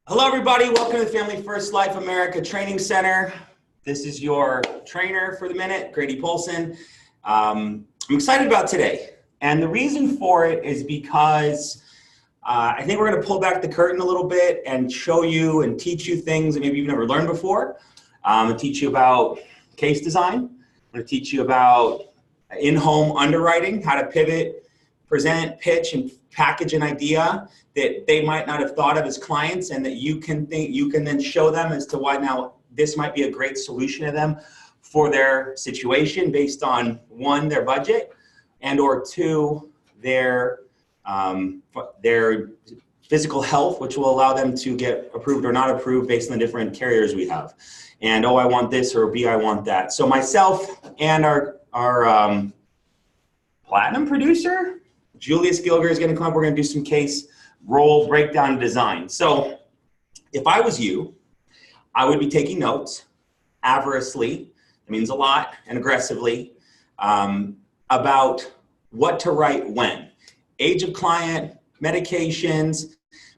Hello, everybody. Welcome to the Family First Life America Training Center. This is your trainer for the minute, Grady Polson. I'm excited about today. And the reason for it is because I think we're going to pull back the curtain a little bit and show you and teach you things that maybe you've never learned before. I'm going to teach you about case design. I'm going to teach you about in-home underwriting, how to pivot, present, pitch, and package an idea that they might not have thought of as clients, and that you can then show them as to why now this might be a great solution to them for their situation based on one, their budget, and or two, their physical health, which will allow them to get approved or not approved based on the different carriers we have. And oh, I want this, or B, I want that. So myself and our platinum producer, Julius Gilger, is going to come up. We're going to do some case roll breakdown design. So if I was you, I would be taking notes avorously, it means a lot, and aggressively, about what to write when. Age of client, medications,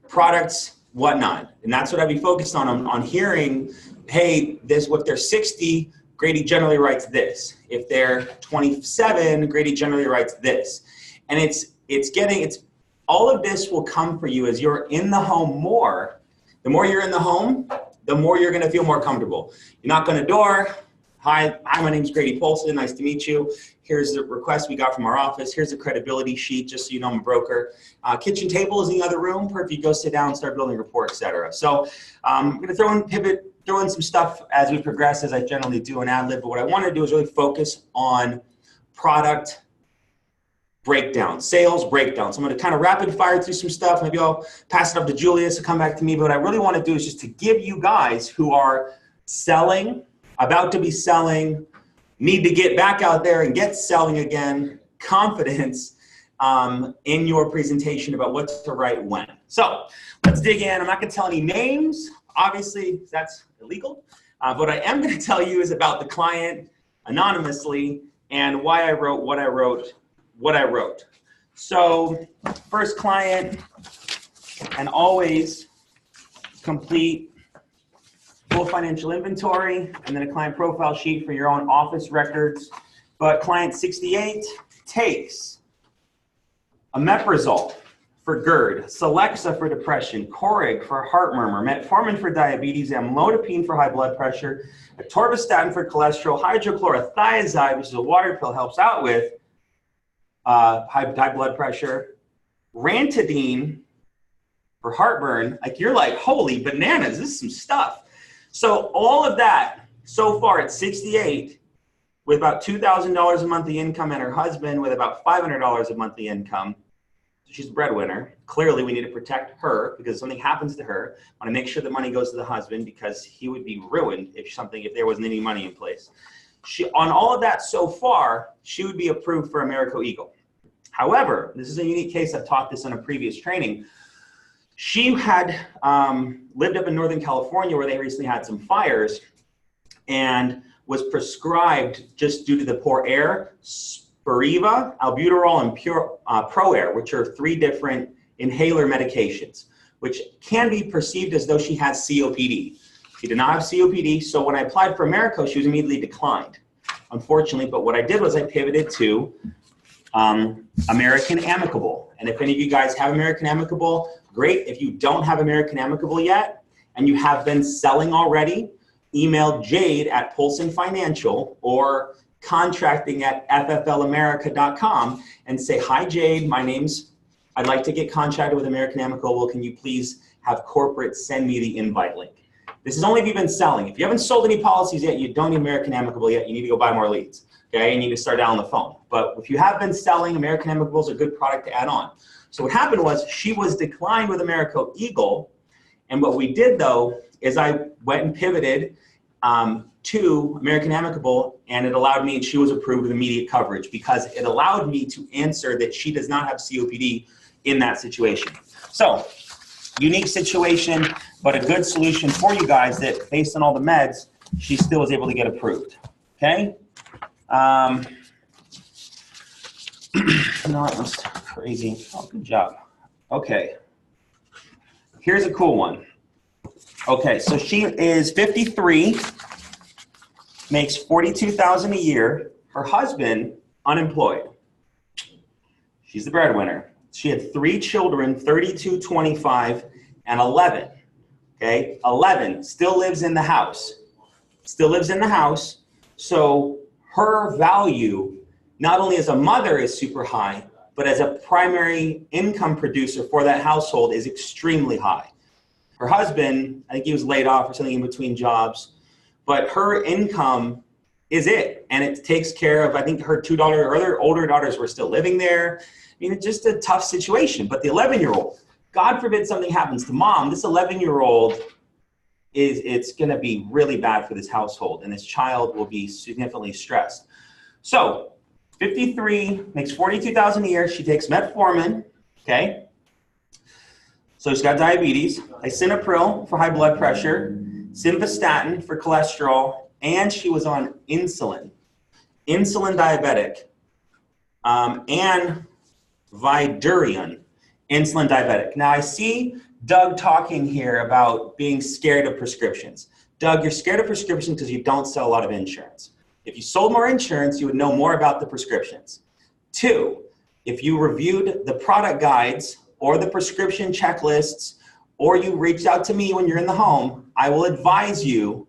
products, whatnot. And that's what I'd be focused on hearing, hey, this, if they're 60, Grady generally writes this. If they're 27, Grady generally writes this. And it's all of this will come for you as you're in the home more. The more you're in the home, the more you're going to feel more comfortable. You knock on the door. Hi, my name's Grady Polson. Nice to meet you. Here's the request we got from our office. Here's the credibility sheet, just so you know I'm a broker. Kitchen table is in the other room. Perfect. You go sit down and start building rapport, etc. So I'm going to throw in some stuff as we progress, as I generally do in ad lib. But what I want to do is really focus on product breakdown, sales breakdown. So I'm going to kind of rapid fire through some stuff. Maybe I'll pass it up to Julius to come back to me. But what I really want to do is just to give you guys who are selling, about to be selling, need to get back out there and get selling again, confidence in your presentation about what to write when. So let's dig in. I'm not going to tell any names. Obviously, that's illegal. What I am going to tell you is about the client anonymously and why I wrote what I wrote. So first client, and always complete full financial inventory and then a client profile sheet for your own office records. But client 68 takes omeprazole for GERD, Celexa for depression, Corig for heart murmur, metformin for diabetes, amlodipine for high blood pressure, atorvastatin for cholesterol, hydrochlorothiazide, which is a water pill, helps out with high blood pressure, Rantadine for heartburn. Like, you're like, holy bananas, this is some stuff. So all of that so far at 68, with about $2,000 a monthly income, and her husband with about $500 a monthly income. So she's the breadwinner. Clearly, we need to protect her because if something happens to her, I want to make sure the money goes to the husband because he would be ruined if there wasn't any money in place. On all of that so far, she would be approved for Americo Eagle. However, this is a unique case. I've taught this in a previous training. She had lived up in Northern California where they recently had some fires and was prescribed, just due to the poor air, Spiriva, albuterol, and ProAir, which are 3 different inhaler medications, which can be perceived as though she has COPD. She did not have COPD, so when I applied for Americo, she was immediately declined, unfortunately. But what I did was I pivoted to American Amicable. And if any of you guys have American Amicable, great. If you don't have American Amicable yet, and you have been selling already, email Jade at Polson Financial or contracting at fflamerica.com and say, hi, Jade, I'd like to get contracted with American Amicable. Can you please have corporate send me the invite link? This is only if you've been selling. If you haven't sold any policies yet, you don't need American Amicable yet. You need to go buy more leads. Okay, you need to start down on the phone. But if you have been selling, American Amicable is a good product to add on. So what happened was she was declined with Americo Eagle. And what we did, though, is I went and pivoted to American Amicable, and it allowed me, and she was approved with immediate coverage because it allowed me to answer that she does not have COPD in that situation. So unique situation, but a good solution for you guys that based on all the meds, she still was able to get approved. Okay? No, that was crazy. Oh, good job. Okay. Here's a cool one. Okay, so she is 53, makes $42,000 a year. Her husband, unemployed. She's the breadwinner. She had 3 children, 32, 25, and 11. Okay, 11 still lives in the house. Still lives in the house. So her value, not only as a mother, is super high, but as a primary income producer for that household is extremely high. Her husband, I think he was laid off or something in between jobs, but her income is it. And it takes care of, I think her other older daughters were still living there. I mean, it's just a tough situation. But the 11-year-old, God forbid something happens to mom, this 11-year-old it's going to be really bad for this household, and this child will be significantly stressed. So 53, makes $42,000 a year. She takes metformin, okay? So she's got diabetes, lisinopril for high blood pressure, simvastatin for cholesterol, and she was on insulin diabetic, and Vidurion, insulin diabetic. Now I see Doug talking here about being scared of prescriptions. Doug, you're scared of prescriptions because you don't sell a lot of insurance. If you sold more insurance, you would know more about the prescriptions. 2, if you reviewed the product guides or the prescription checklists, or you reached out to me when you're in the home, I will advise you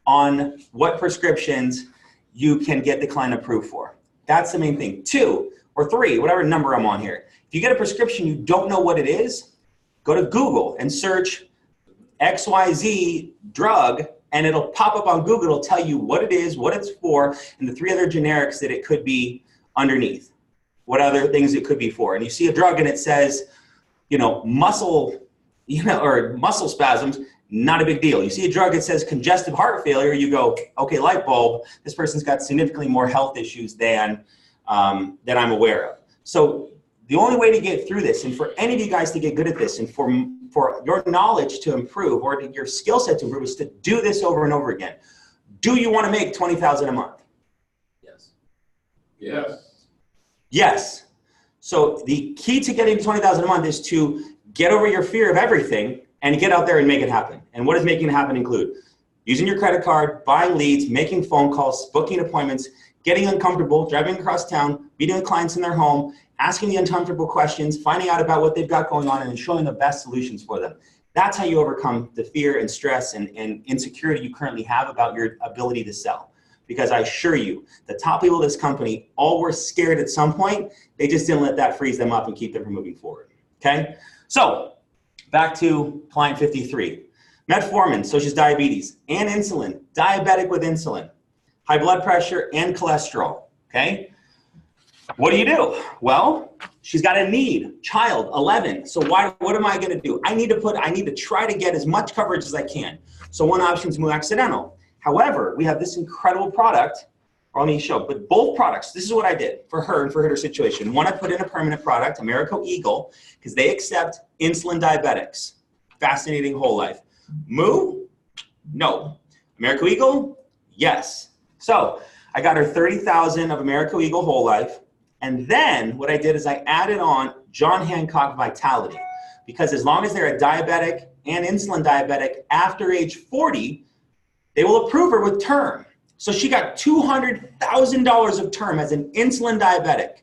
on what prescriptions you can get the client approved for. That's the main thing. 2 or 3, whatever number I'm on here. If you get a prescription, you don't know what it is, go to Google and search XYZ drug, and it'll pop up on Google. It'll tell you what it is, what it's for, and the 3 other generics that it could be underneath, what other things it could be for. And you see a drug and it says, muscle, or muscle spasms, not a big deal. You see a drug that says congestive heart failure, you go, okay, light bulb, this person's got significantly more health issues than I'm aware of. So the only way to get through this, and for any of you guys to get good at this, and for your knowledge to improve, or your skill set to improve, is to do this over and over again. Do you want to make $20,000 a month? Yes. Yes. Yes. So the key to getting $20,000 a month is to get over your fear of everything and get out there and make it happen. And what does making it happen include? Using your credit card, buying leads, making phone calls, booking appointments, getting uncomfortable, driving across town, meeting with clients in their home, asking the uncomfortable questions, finding out about what they've got going on, and showing the best solutions for them. That's how you overcome the fear and stress and insecurity you currently have about your ability to sell. Because I assure you, the top people of this company all were scared at some point. They just didn't let that freeze them up and keep them from moving forward. Okay? So back to client 53. Metformin, so she's diabetes, and insulin, diabetic with insulin, high blood pressure and cholesterol. Okay? What do? Well, she's got a need, child, 11. So what am I going to do? I need to try to get as much coverage as I can. So one option is Moo Accidental. However, we have this incredible product, or let me show, but both products, this is what I did for her and for her situation. One, I put in a permanent product, Americo Eagle, because they accept insulin diabetics. Fascinating whole life. Moo? No. Americo Eagle? Yes. So I got her 30,000 of Americo Eagle whole life. And then what I did is I added on John Hancock Vitality, because as long as they're a diabetic and insulin diabetic after age 40, they will approve her with term. So she got $200,000 of term as an insulin diabetic.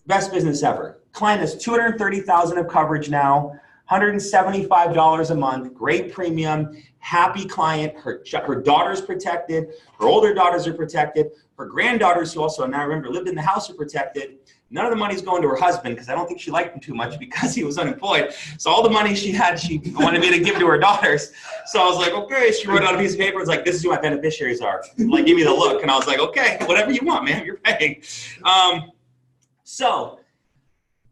Best business ever. Client has $230,000 of coverage now, $175 a month, great premium, happy client. Her daughter's protected, her older daughters are protected, her granddaughters, who also, now I remember, lived in the house, are protected. None of the money's going to her husband because I don't think she liked him too much because he was unemployed. So all the money she had, she wanted me to give to her daughters. So I was like, okay. She wrote out a piece of paper. It's like, this is who my beneficiaries are. Like, give me the look. And I was like, okay, whatever you want, man, you're paying. So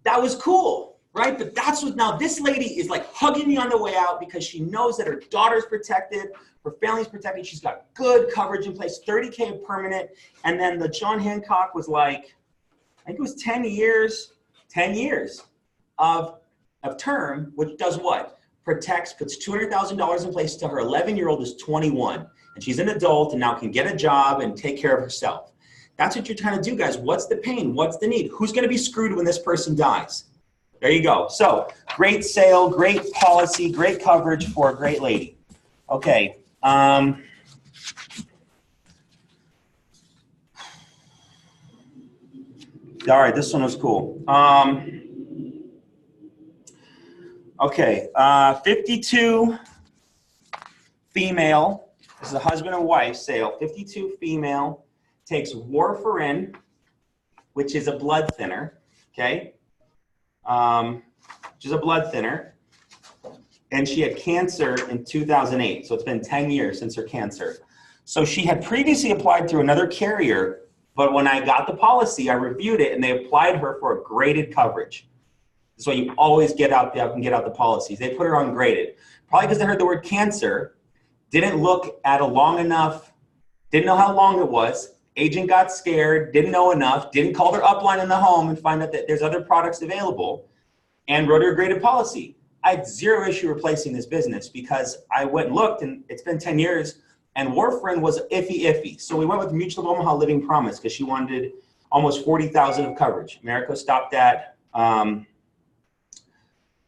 that was cool, right? But that's what, now this lady is like hugging me on the way out because she knows that her daughter's protected, her family's protected. She's got good coverage in place, $30K permanent. And then the John Hancock was like, I think it was 10 years of term, which does what? Protects, puts $200,000 in place till her 11-year-old is 21. And she's an adult and now can get a job and take care of herself. That's what you're trying to do, guys. What's the pain? What's the need? Who's going to be screwed when this person dies? There you go. So great sale, great policy, great coverage for a great lady. Okay. All right, this one was cool. Okay, 52 female. This is a husband and wife sale. 52 female takes warfarin, which is a blood thinner. Okay, which is a blood thinner, and she had cancer in 2008. So it's been 10 years since her cancer. So she had previously applied through another carrier. But when I got the policy, I reviewed it, and they applied her for a graded coverage. So you always get out there and get out the policies. They put her on graded, probably because they heard the word cancer, didn't look at a long enough, didn't know how long it was. Agent got scared, didn't know enough, didn't call their upline in the home and find out that there's other products available, and wrote her a graded policy. I had zero issue replacing this business because I went and looked, and it's been 10 years. And warfarin was iffy. So we went with Mutual of Omaha Living Promise because she wanted almost 40,000 of coverage. America stopped at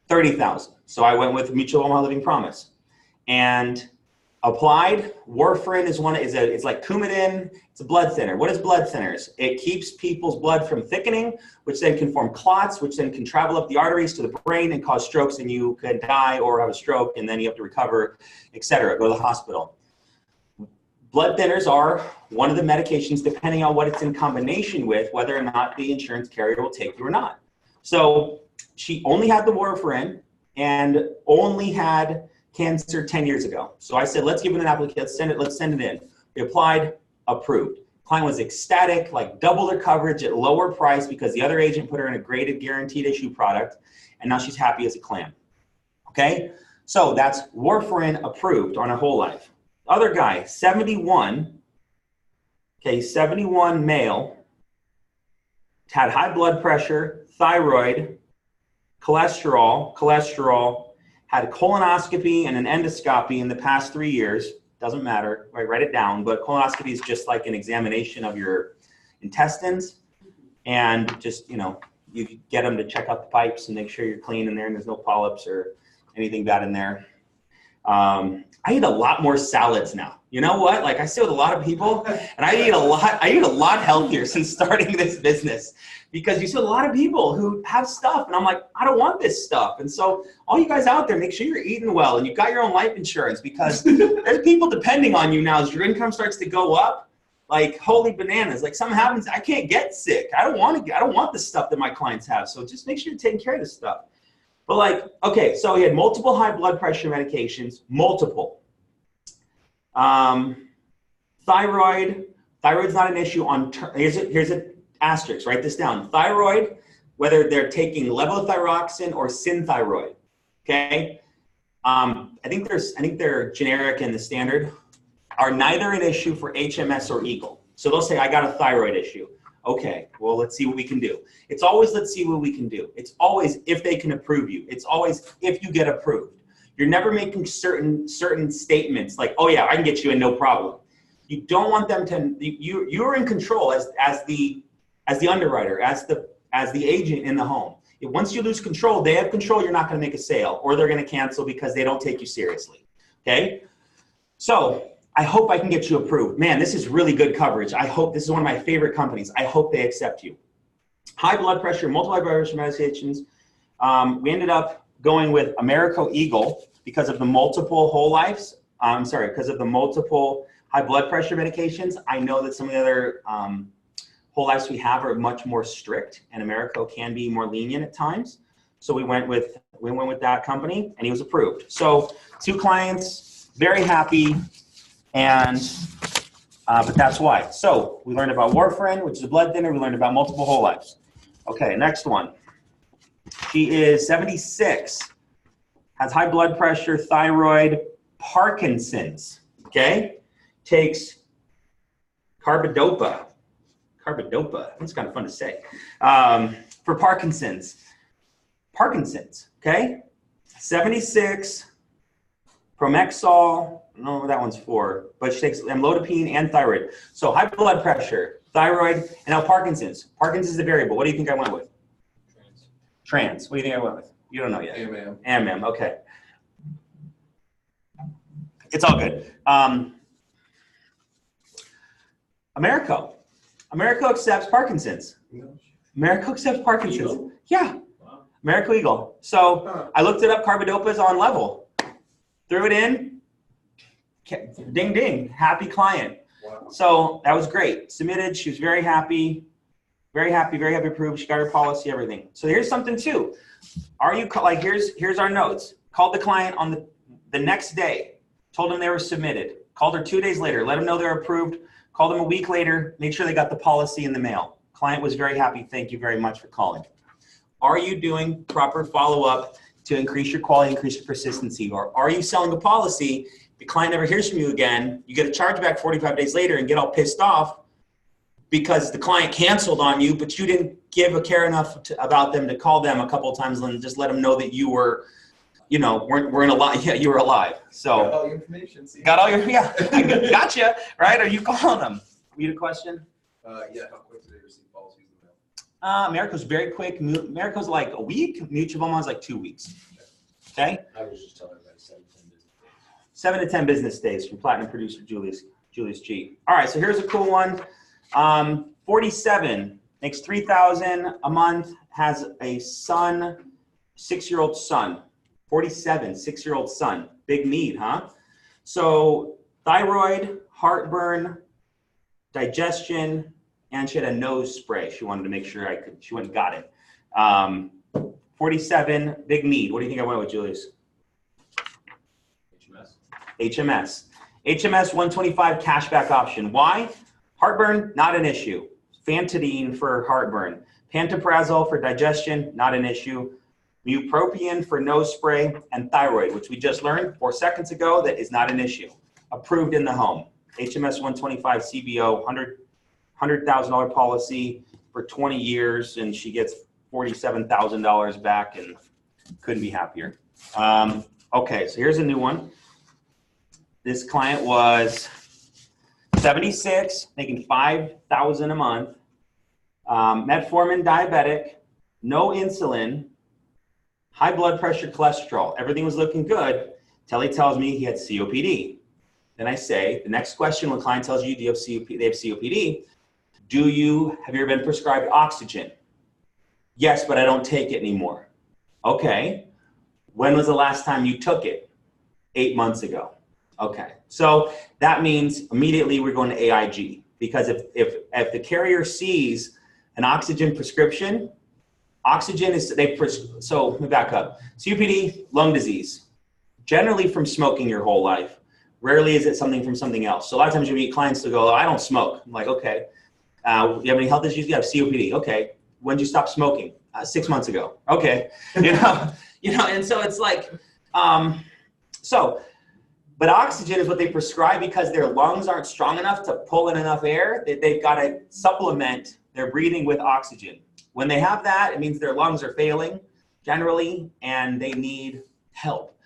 30,000. So I went with Mutual of Omaha Living Promise and applied. Warfarin is it's like Coumadin. It's a blood thinner. What is blood thinners? It keeps people's blood from thickening, which then can form clots, which then can travel up the arteries to the brain and cause strokes, and you could die or have a stroke, and then you have to recover, etc. Go to the hospital. Blood thinners are one of the medications, depending on what it's in combination with, whether or not the insurance carrier will take you or not. So she only had the warfarin and only had cancer 10 years ago. So I said, let's give it an application. Let's send it in. We applied, approved. Client was ecstatic, like double their coverage at lower price because the other agent put her in a graded guaranteed issue product, and now she's happy as a clam. Okay, so that's warfarin approved on a whole life. Other guy, 71, okay, 71 male, had high blood pressure, thyroid, cholesterol, had a colonoscopy and an endoscopy in the past 3 years. Doesn't matter, right? Write it down. But colonoscopy is just like an examination of your intestines, and just, you get them to check out the pipes and make sure you're clean in there and there's no polyps or anything bad in there. I eat a lot more salads now. You know what? Like, I sit with a lot of people, and I eat a lot healthier since starting this business, because you see a lot of people who have stuff, and I'm like, I don't want this stuff. And so all you guys out there, make sure you're eating well and you've got your own life insurance, because there's people depending on you now as your income starts to go up. Like, holy bananas, like something happens, I can't get sick. I don't want the stuff that my clients have. So just make sure you're taking care of this stuff. But like, okay, so he had multiple high blood pressure medications, multiple. Thyroid's not an issue on, here's an asterisk, write this down. Thyroid, whether they're taking levothyroxine or Synthyroid, okay? I think they're generic and the standard, are neither an issue for HMS or Eagle. So they'll say, I got a thyroid issue. Okay, well, let's see what we can do. It's always, let's see what we can do. It's always if they can approve you. It's always if you get approved. You're never making certain statements like, oh yeah, I can get you in, no problem. You don't want them to, you're in control as the underwriter, as the agent in the home. Once you lose control, they have control, you're not gonna make a sale, or they're gonna cancel because they don't take you seriously, okay? So, I hope I can get you approved. Man, this is really good coverage. I hope this is one of my favorite companies. I hope they accept you. High blood pressure, multiple high blood pressure medications. We ended up going with Americo Eagle because of the multiple whole lives. Because of the multiple high blood pressure medications. I know that some of the other whole lives we have are much more strict, and Americo can be more lenient at times. So we went with that company, and he was approved. So 2 clients, very happy. And, but that's why. So we learned about warfarin, which is a blood thinner. We learned about multiple whole lives. Okay, next one. She is 76, has high blood pressure, thyroid, Parkinson's, okay? Takes carbidopa. That's kind of fun to say. For Parkinson's, okay? 76, Promexol, I don't know what that one's for, but she takes amlodipine and thyroid. So high blood pressure, thyroid, and now Parkinson's. Parkinson's is the variable. What do you think I went with? Trans. What do you think I went with? You don't know yet. AMAM. AMM. Okay. It's all good. Americo. Americo accepts Parkinson's. Americo accepts Parkinson's. Eagle? Yeah. Wow. Americo Eagle. So I looked it up. Carbidopa is on level. Threw it in. Ding, ding. Happy client. Wow. So that was great. Submitted. She was very happy. Very happy approved. She got her policy, everything. So here's something too. Are you, like, here's our notes. Called the client on the next day. Told them they were submitted. Called her 2 days later. Let them know they're approved. Called them a week later. Made sure they got the policy in the mail. Client was very happy. Thank you very much for calling. Are you doing proper follow-up to increase your quality, increase your persistency? Or are you selling a policy, the client never hears from you again, you get a chargeback 45 days later and get all pissed off because the client canceled on you, but you didn't give a care enough about them to call them a couple of times and just let them know that you were, you know, weren't alive. Yeah, you were alive. So Got all your information. See? got all your, yeah, gotcha, right? Are you calling them? You had a question? Yeah, how quick do they receive policies in the mail? Americo's very quick. Americo's like a week. Mutual Omaha's like 2 weeks. Okay? I was just telling everybody 7 to 10 business days from Platinum producer Julius G. All right, so here's a cool one. 47, makes $3,000 a month, has a son, 6-year-old son. 47, 6-year-old son. Big need, huh? So thyroid, heartburn, digestion, and she had a nose spray. She wanted to make sure she went and got it. 47, big need. What do you think I went with, Julius? HMS. HMS 125 cashback option. Why? Heartburn, not an issue. Pantidine for heartburn. Pantoprazole for digestion, not an issue. Bupropion for nose spray, and thyroid, which we just learned 4 seconds ago, that is not an issue. Approved in the home. HMS 125 CBO, $100,000 policy for 20 years, and she gets $47,000 back, and couldn't be happier. Okay, so here's a new one. This client was 76, making $5,000 a month. Metformin diabetic, no insulin, high blood pressure, cholesterol. Everything was looking good till he tells me he had COPD. Then I say, the next question when a client tells you, do you have COPD? They have COPD. Have you ever been prescribed oxygen? Yes, but I don't take it anymore. Okay. When was the last time you took it? 8 months ago. Okay. So that means immediately we're going to AIG, because if the carrier sees an oxygen prescription, oxygen is, so let me back up. COPD, lung disease, generally from smoking your whole life. Rarely is it something from something else. So a lot of times you meet clients that go, oh, I don't smoke. I'm like, okay. You have any health issues? You have COPD. Okay. When did you stop smoking? 6 months ago. Okay. And so it's like, but oxygen is what they prescribe because their lungs aren't strong enough to pull in enough air. They've got to supplement their breathing with oxygen. When they have that, it means their lungs are failing generally, and they need help.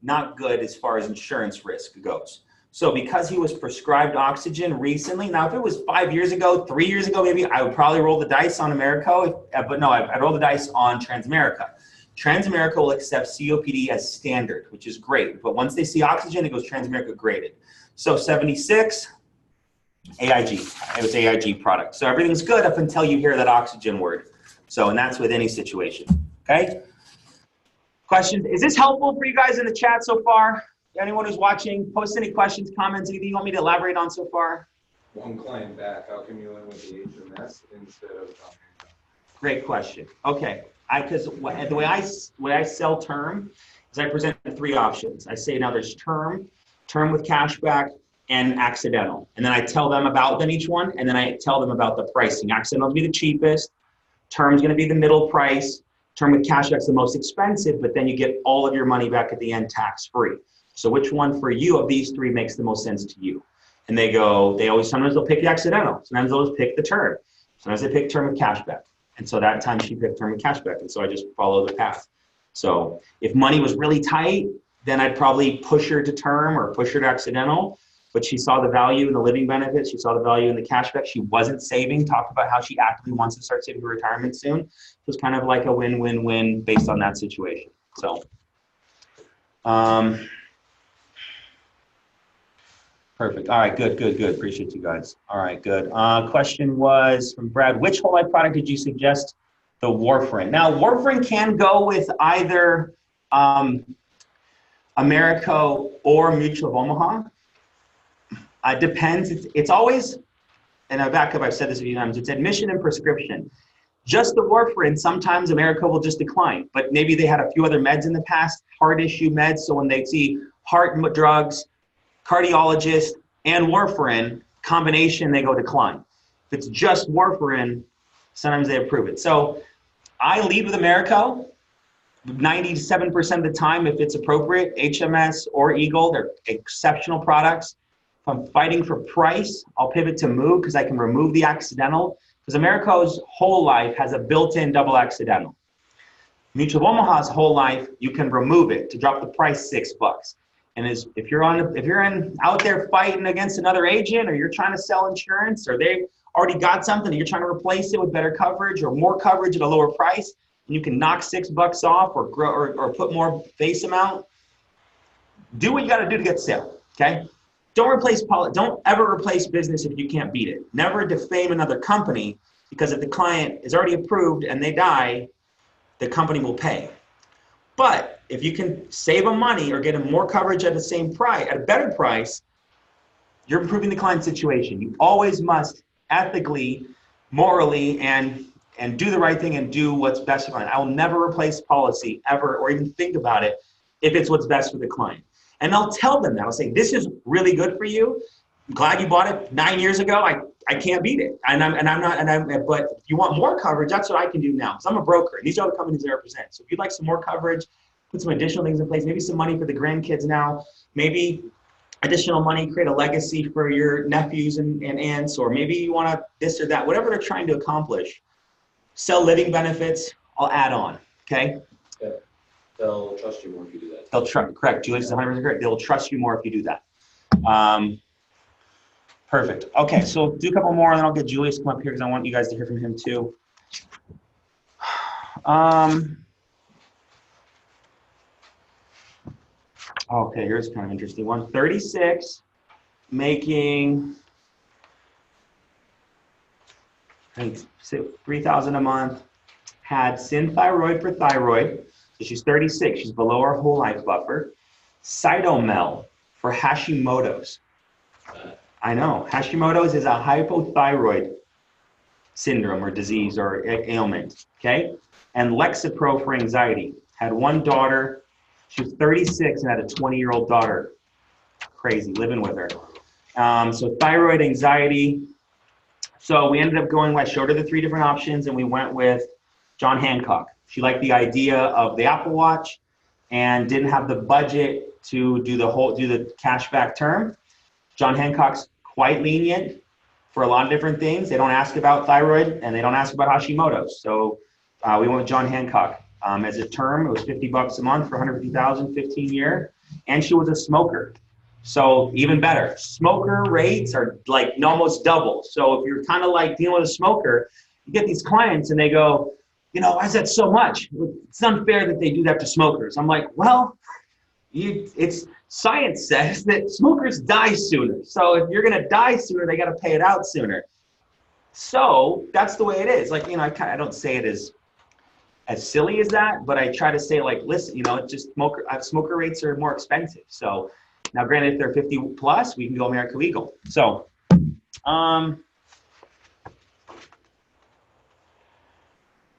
Not good as far as insurance risk goes. So because he was prescribed oxygen recently, now if it was 5 years ago, 3 years ago, maybe I would probably roll the dice on Americo, but no, I'd roll the dice on Transamerica. Transamerica will accept COPD as standard, which is great. But once they see oxygen, it goes Transamerica graded. So 76, AIG. It was AIG product. So everything's good up until you hear that oxygen word. So, and that's with any situation. Okay? Questions? Is this helpful for you guys in the chat so far? Anyone who's watching, post any questions, comments, anything you want me to elaborate on so far? One client back, how come you went with the HMS instead of Great question. Okay. Because the way I sell term is I present 3 options. I say now there's term with cashback, and accidental. And then I tell them about them each one, and then I tell them about the pricing. Accidental will be the cheapest. Term's going to be the middle price. Term with cashback's the most expensive, but then you get all of your money back at the end tax-free. So which one for you of these 3 makes the most sense to you? And sometimes they'll pick the accidental. Sometimes they'll just pick the term. Sometimes they pick term with cashback. And so that time she picked term with cashback. And so I just follow the path. So if money was really tight, then I'd probably push her to term or push her to accidental. but she saw the value in the living benefits. She saw the value in the cashback. She wasn't saving, talked about how she actively wants to start saving for retirement soon. It was kind of like a win-win-win based on that situation. So, perfect. All right, good. Appreciate you guys. All right, good. Question was from Brad, which whole life product did you suggest? The warfarin. Now, warfarin can go with either Americo or Mutual of Omaha. It depends. It's always, and I back up, I've said this a few times, it's admission and prescription. Just the warfarin, sometimes Americo will just decline, but maybe they had a few other meds in the past, heart issue meds, so when they see heart drugs, cardiologist, and warfarin combination, they go decline. If it's just warfarin, sometimes they approve it. So I lead with Americo 97% of the time if it's appropriate. HMS or Eagle, they're exceptional products. If I'm fighting for price, I'll pivot to Moog because I can remove the accidental, because Americo's whole life has a built-in double accidental. Mutual of Omaha's whole life, you can remove it to drop the price $6. And if you're out there fighting against another agent, or you're trying to sell insurance, or they've already got something and you're trying to replace it with better coverage or more coverage at a lower price, and you can knock $6 off or grow or put more face amount, do what you got to do to get the sale. Okay. Don't ever replace business if you can't beat it. Never defame another company, because if the client is already approved and they die, the company will pay. But if you can save them money or get them more coverage at the same price, at a better price, you're improving the client situation. You always must ethically, morally, and do the right thing and do what's best for the client. I will never replace policy ever, or even think about it if it's what's best for the client. And I'll tell them that. I'll say, this is really good for you. I'm glad you bought it 9 years ago. I can't beat it. But if you want more coverage, that's what I can do now. So I'm a broker. These are the companies that I represent. So if you'd like some more coverage, put some additional things in place, maybe some money for the grandkids now, maybe additional money, create a legacy for your nephews and aunts, or maybe you want to this or that, whatever they're trying to accomplish. Sell living benefits, I'll add on, okay? Yeah. They'll trust you more if you do that. Correct, Julius is 100% correct. They'll trust you more if you do that. Perfect. Okay, so do a couple more, and then I'll get Julius to come up here because I want you guys to hear from him too. Okay, here's kind of interesting one. 36, making, I think, $3,000 a month, had Synthyroid for thyroid. So she's 36, she's below our whole life buffer. Cytomel for Hashimoto's. I know, Hashimoto's is a hypothyroid syndrome or disease or ailment, okay? And Lexapro for anxiety. Had one daughter, she was 36 and had a 20-year-old daughter. Crazy, living with her. So thyroid, anxiety. So we ended up going, I showed her the 3 different options, and we went with John Hancock. She liked the idea of the Apple Watch and didn't have the budget to do the cashback term. John Hancock's quite lenient for a lot of different things. They don't ask about thyroid and they don't ask about Hashimoto's. So we went with John Hancock. As a term, it was $50 a month for $150,000, 15-year, and she was a smoker. So even better, smoker rates are like almost double. So if you're kind of like dealing with a smoker, you get these clients and they go, why is that so much? It's unfair that they do that to smokers. I'm like, well, it's science says that smokers die sooner. So if you're gonna die sooner, they gotta pay it out sooner. So that's the way it is. Like, I don't say it as silly as that, but I try to say like, listen, it's just smoker rates are more expensive. So now granted, if they're 50 plus, we can go American Legal. So,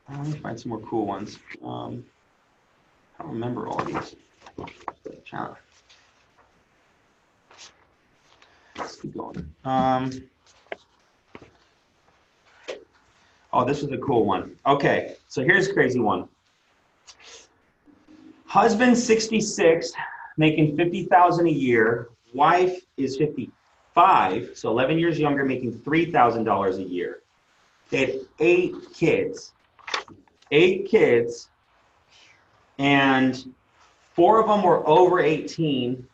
let me find some more cool ones. I don't remember all these. Let's keep going. Oh, this was a cool one. Okay, so here's a crazy one. Husband 66, making $50,000 a year. Wife is 55, so 11 years younger, making $3,000 a year. They had 8 kids. 8 kids, and 4 of them were over 18,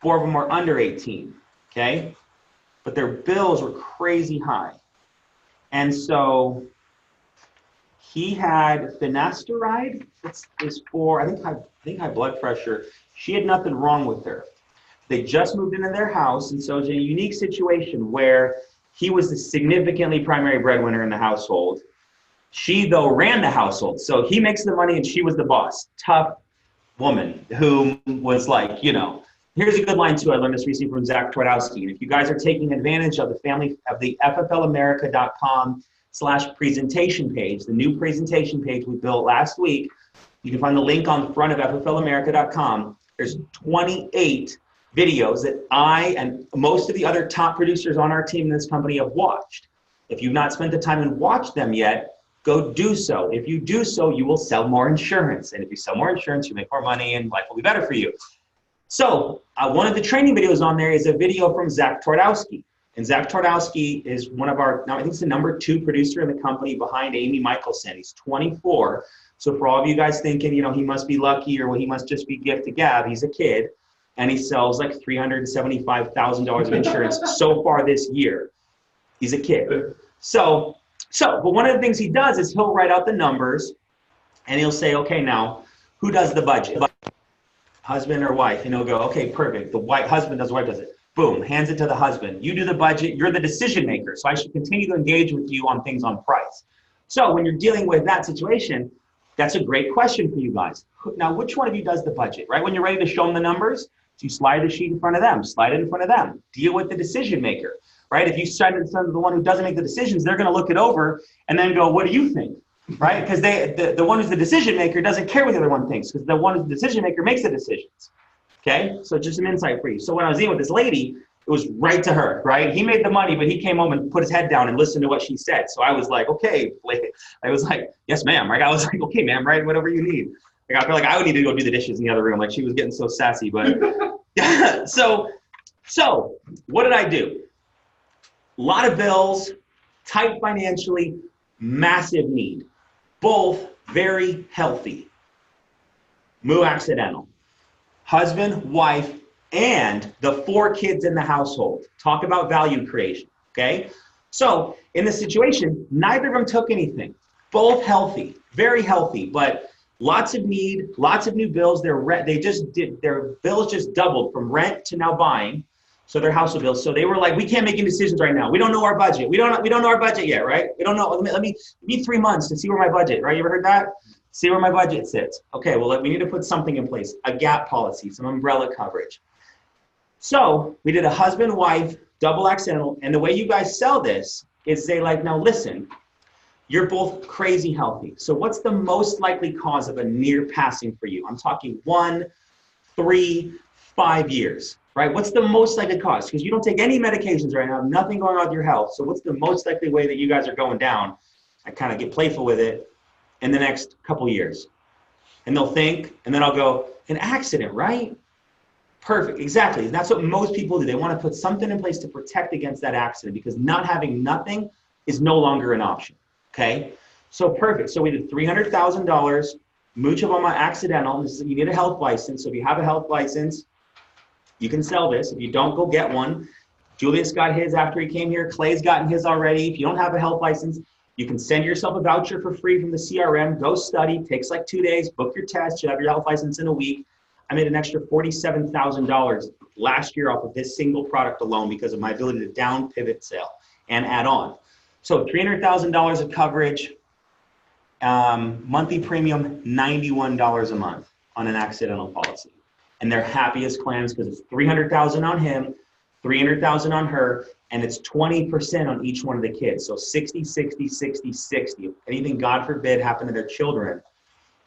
4 of them were under 18. okay? But their bills were crazy high. And so he had finasteride, is for, I think high blood pressure. She had nothing wrong with her. They just moved into their house, and so it's a unique situation where he was the significantly primary breadwinner in the household. She, though, ran the household. So he makes the money and she was the boss. Tough woman who was like, you know, here's a good line too. I learned this recently from Zach Twardowski. And if you guys are taking advantage of the fflamerica.com/presentation page, the new presentation page we built last week, you can find the link on the front of fflamerica.com. There's 28 videos that I and most of the other top producers on our team in this company have watched. If you've not spent the time and watched them yet, go do so. If you do so, you will sell more insurance. And if you sell more insurance, you make more money and life will be better for you. So one of the training videos on there is a video from Zach Twardowski. And Zach Twardowski is one of our, I think it's the #2 producer in the company behind Amy Michelson. He's 24. So for all of you guys thinking, you know, he must be lucky or well, he must just be gift to gab, he's a kid. And he sells like $375,000 of insurance so far this year. He's a kid. But one of the things he does is he'll write out the numbers and he'll say, okay, now who does the budget? Husband or wife? And he'll go, okay, perfect. The husband does, the wife does it. Boom, hands it to the husband. You do the budget, you're the decision maker. So I should continue to engage with you on things on price. So when you're dealing with that situation, that's a great question for you guys. Now, which one of you does the budget, right? When you're ready to show them the numbers, you slide the sheet in front of them, slide it in front of them. Deal with the decision maker. Right? If you send it to the one who doesn't make the decisions, they're going to look it over and then go, what do you think? Right? Because the one who's the decision maker doesn't care what the other one thinks because the one who's the decision maker makes the decisions. Okay? So just some insight for you. So when I was dealing with this lady, it was right to her, right? He made the money, but he came home and put his head down and listened to what she said. So I was like, okay. I was like, yes, ma'am. Right? I was like, okay, ma'am, right? Whatever you need. Like, I feel like I would need to go do the dishes in the other room. Like she was getting so sassy, but so what did I do? A lot of bills, tight financially, massive need. Both very healthy. Moo accidental. Husband, wife, and the 4 kids in the household. Talk about value creation, okay? So in this situation, neither of them took anything. Both healthy, very healthy, but lots of need, lots of new bills. Their bills just doubled from rent to now buying. So their household bills. So they were like, we can't make any decisions right now. We don't know our budget. We don't know our budget yet, right? We don't know. Let me need 3 months to see where my budget, right? You ever heard that? See where my budget sits. Okay, well, we need to put something in place, a gap policy, some umbrella coverage. So we did a husband-wife double accidental. And the way you guys sell this is say like, now listen, you're both crazy healthy. So what's the most likely cause of a near passing for you? I'm talking 1, 3, 5 years. Right? What's the most likely cause? Because you don't take any medications right now, nothing going on with your health. So what's the most likely way that you guys are going down? I kind of get playful with it in the next couple years. And they'll think, and then I'll go, an accident, right? Perfect, exactly. And that's what most people do. They want to put something in place to protect against that accident because not having nothing is no longer an option, okay? So perfect. So we did $300,000, much of them are accidental. You need a health license. So if you have a health license, you can sell this. If you don't, go get one. Julius got his after he came here. Clay's gotten his already. If you don't have a health license, you can send yourself a voucher for free from the CRM. Go study. Takes like 2 days. Book your test. You'll have your health license in a week. I made an extra $47,000 last year off of this single product alone because of my ability to down, pivot, sell, and add on. So $300,000 of coverage, monthly premium, $91 a month on an accidental policy. And they're happiest clams because it's $300,000 on him, $300,000 on her, and it's 20% on each one of the kids. So 60, 60, 60, 60. If anything, God forbid, happened to their children,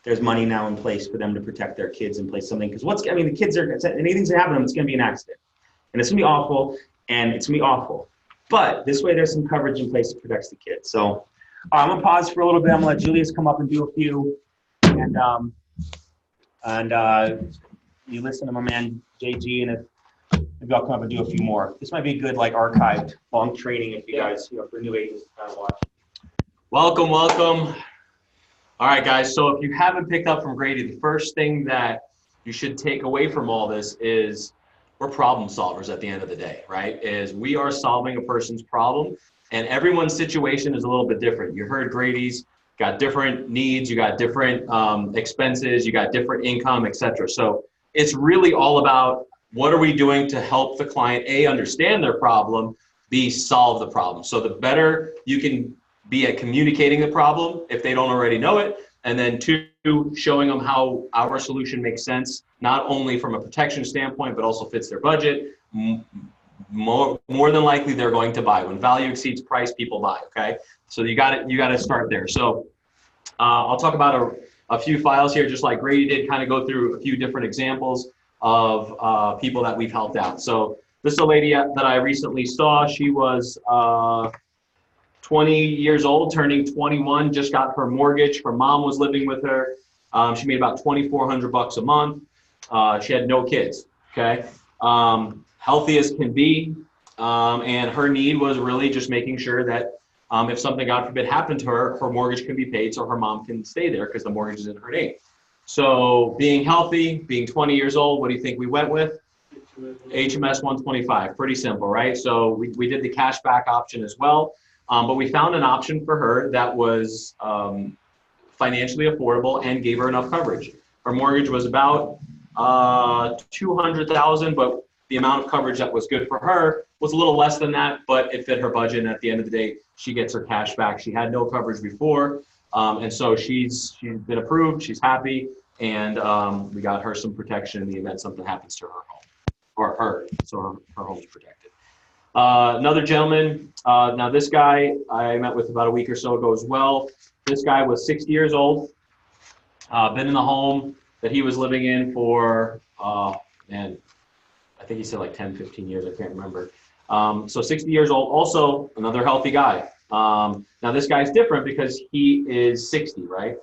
there's money now in place for them to protect their kids and place something. Because the kids are, anything's gonna happen to them, it's gonna be an accident. And it's gonna be awful, and it's gonna be awful. But this way, there's some coverage in place that protects the kids. So I'm gonna pause for a little bit. I'm gonna let Julius come up and do a few. And you listen to my man, JG, and if maybe I'll come up and do a few more. This might be a good, like, archived, long training if you guys, for new agents to kind of watch. Welcome, welcome. All right, guys, so if you haven't picked up from Grady, the first thing that you should take away from all this is we're problem solvers at the end of the day, right? Is we are solving a person's problem, and everyone's situation is a little bit different. You heard Grady's got different needs, you got different expenses, you got different income, etc. So it's really all about what are we doing to help the client, A, understand their problem, B, solve the problem. So the better you can be at communicating the problem if they don't already know it, and then 2, showing them how our solution makes sense, not only from a protection standpoint, but also fits their budget. More than likely, they're going to buy. When value exceeds price, people buy. Okay, so you got to start there. So I'll talk about a few files here, just like Grady did. Kind of go through a few different examples of people that we've helped out. So this is a lady that I recently saw. She was 20 years old, turning 21, just got her mortgage. Her mom was living with her. She made about $2,400 a month. She had no kids, okay? Healthy as can be. And her need was really just making sure that if something, God forbid, happened to her, her mortgage can be paid so her mom can stay there because the mortgage is in her name. So being healthy, being 20 years old, what do you think we went with? HMS 125, pretty simple, right? So we did the cash back option as well. But we found an option for her that was financially affordable and gave her enough coverage. Her mortgage was about $200,000, but the amount of coverage that was good for her was a little less than that, but it fit her budget. And at the end of the day, she gets her cash back. She had no coverage before, and so she's been approved. She's happy, and we got her some protection in the event something happens to her home, or her, so her home's protected. Another gentleman, now this guy I met with about a week or so ago as well. This guy was 60 years old, been in the home that he was living in for, man, I think he said like 10, 15 years, I can't remember. So 60 years old, also another healthy guy. Now this guy's different because he is 60, right?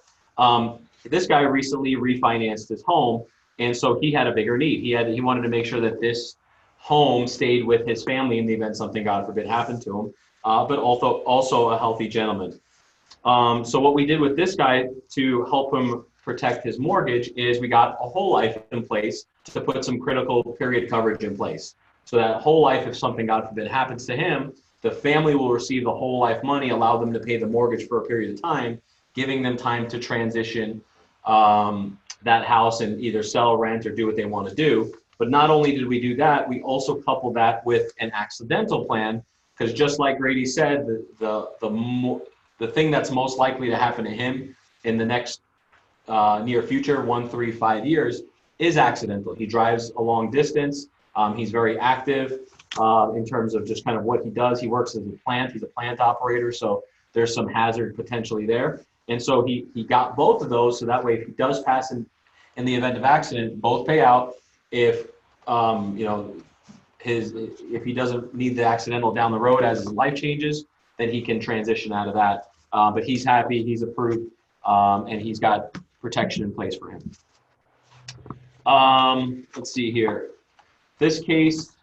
This guy recently refinanced his home, and so he had a bigger need. He wanted to make sure that this home stayed with his family in the event something, God forbid, happened to him, but also a healthy gentleman. So what we did with this guy to help him protect his mortgage is we got a whole life in place to put some critical period coverage in place. So that whole life, if something, God forbid, happens to him, the family will receive the whole life money, allow them to pay the mortgage for a period of time, giving them time to transition that house and either sell, rent, or do what they want to do. But not only did we do that, we also coupled that with an accidental plan, because just like Grady said, the thing that's most likely to happen to him in the next near future, 1, 3, 5 years, is accidental. He drives a long distance. He's very active in terms of just kind of what he does. He works as a plant. He's a plant operator, so there's some hazard potentially there. And so he got both of those, so that way if he does pass in the event of accident, both pay out. If if he doesn't need the accidental down the road as his life changes, then he can transition out of that. But he's happy, he's approved, and he's got protection in place for him. Let's see here. This case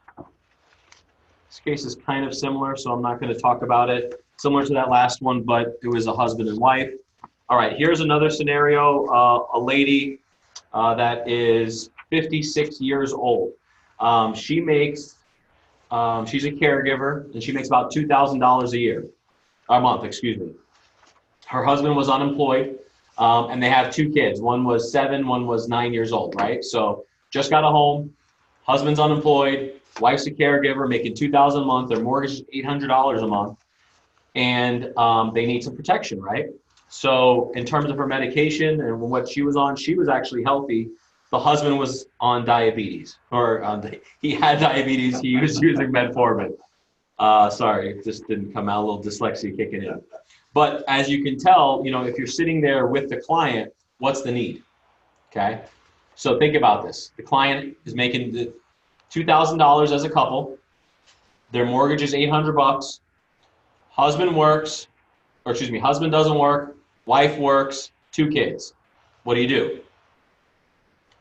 is kind of similar, so I'm not going to talk about it. Similar to that last one, but it was a husband and wife. All right, here's another scenario. A lady that is 56 years old. She's a caregiver, and she makes about $2,000 a month, excuse me. Her husband was unemployed, and they have 2 kids. One was 7, one was 9 years old, right? So just got a home, husband's unemployed, wife's a caregiver, making $2,000 a month. Their mortgage is $800 a month, and they need some protection, right? So in terms of her medication and what she was on, she was actually healthy. The husband was on diabetes, or he had diabetes. He was using metformin. Sorry, it just didn't come out, a little dyslexia kicking in. But as you can tell, if you're sitting there with the client, what's the need? Okay. So think about this. The client is making the $2,000 as a couple. Their mortgage is $800. Husband doesn't work. Wife works. 2 kids. What do?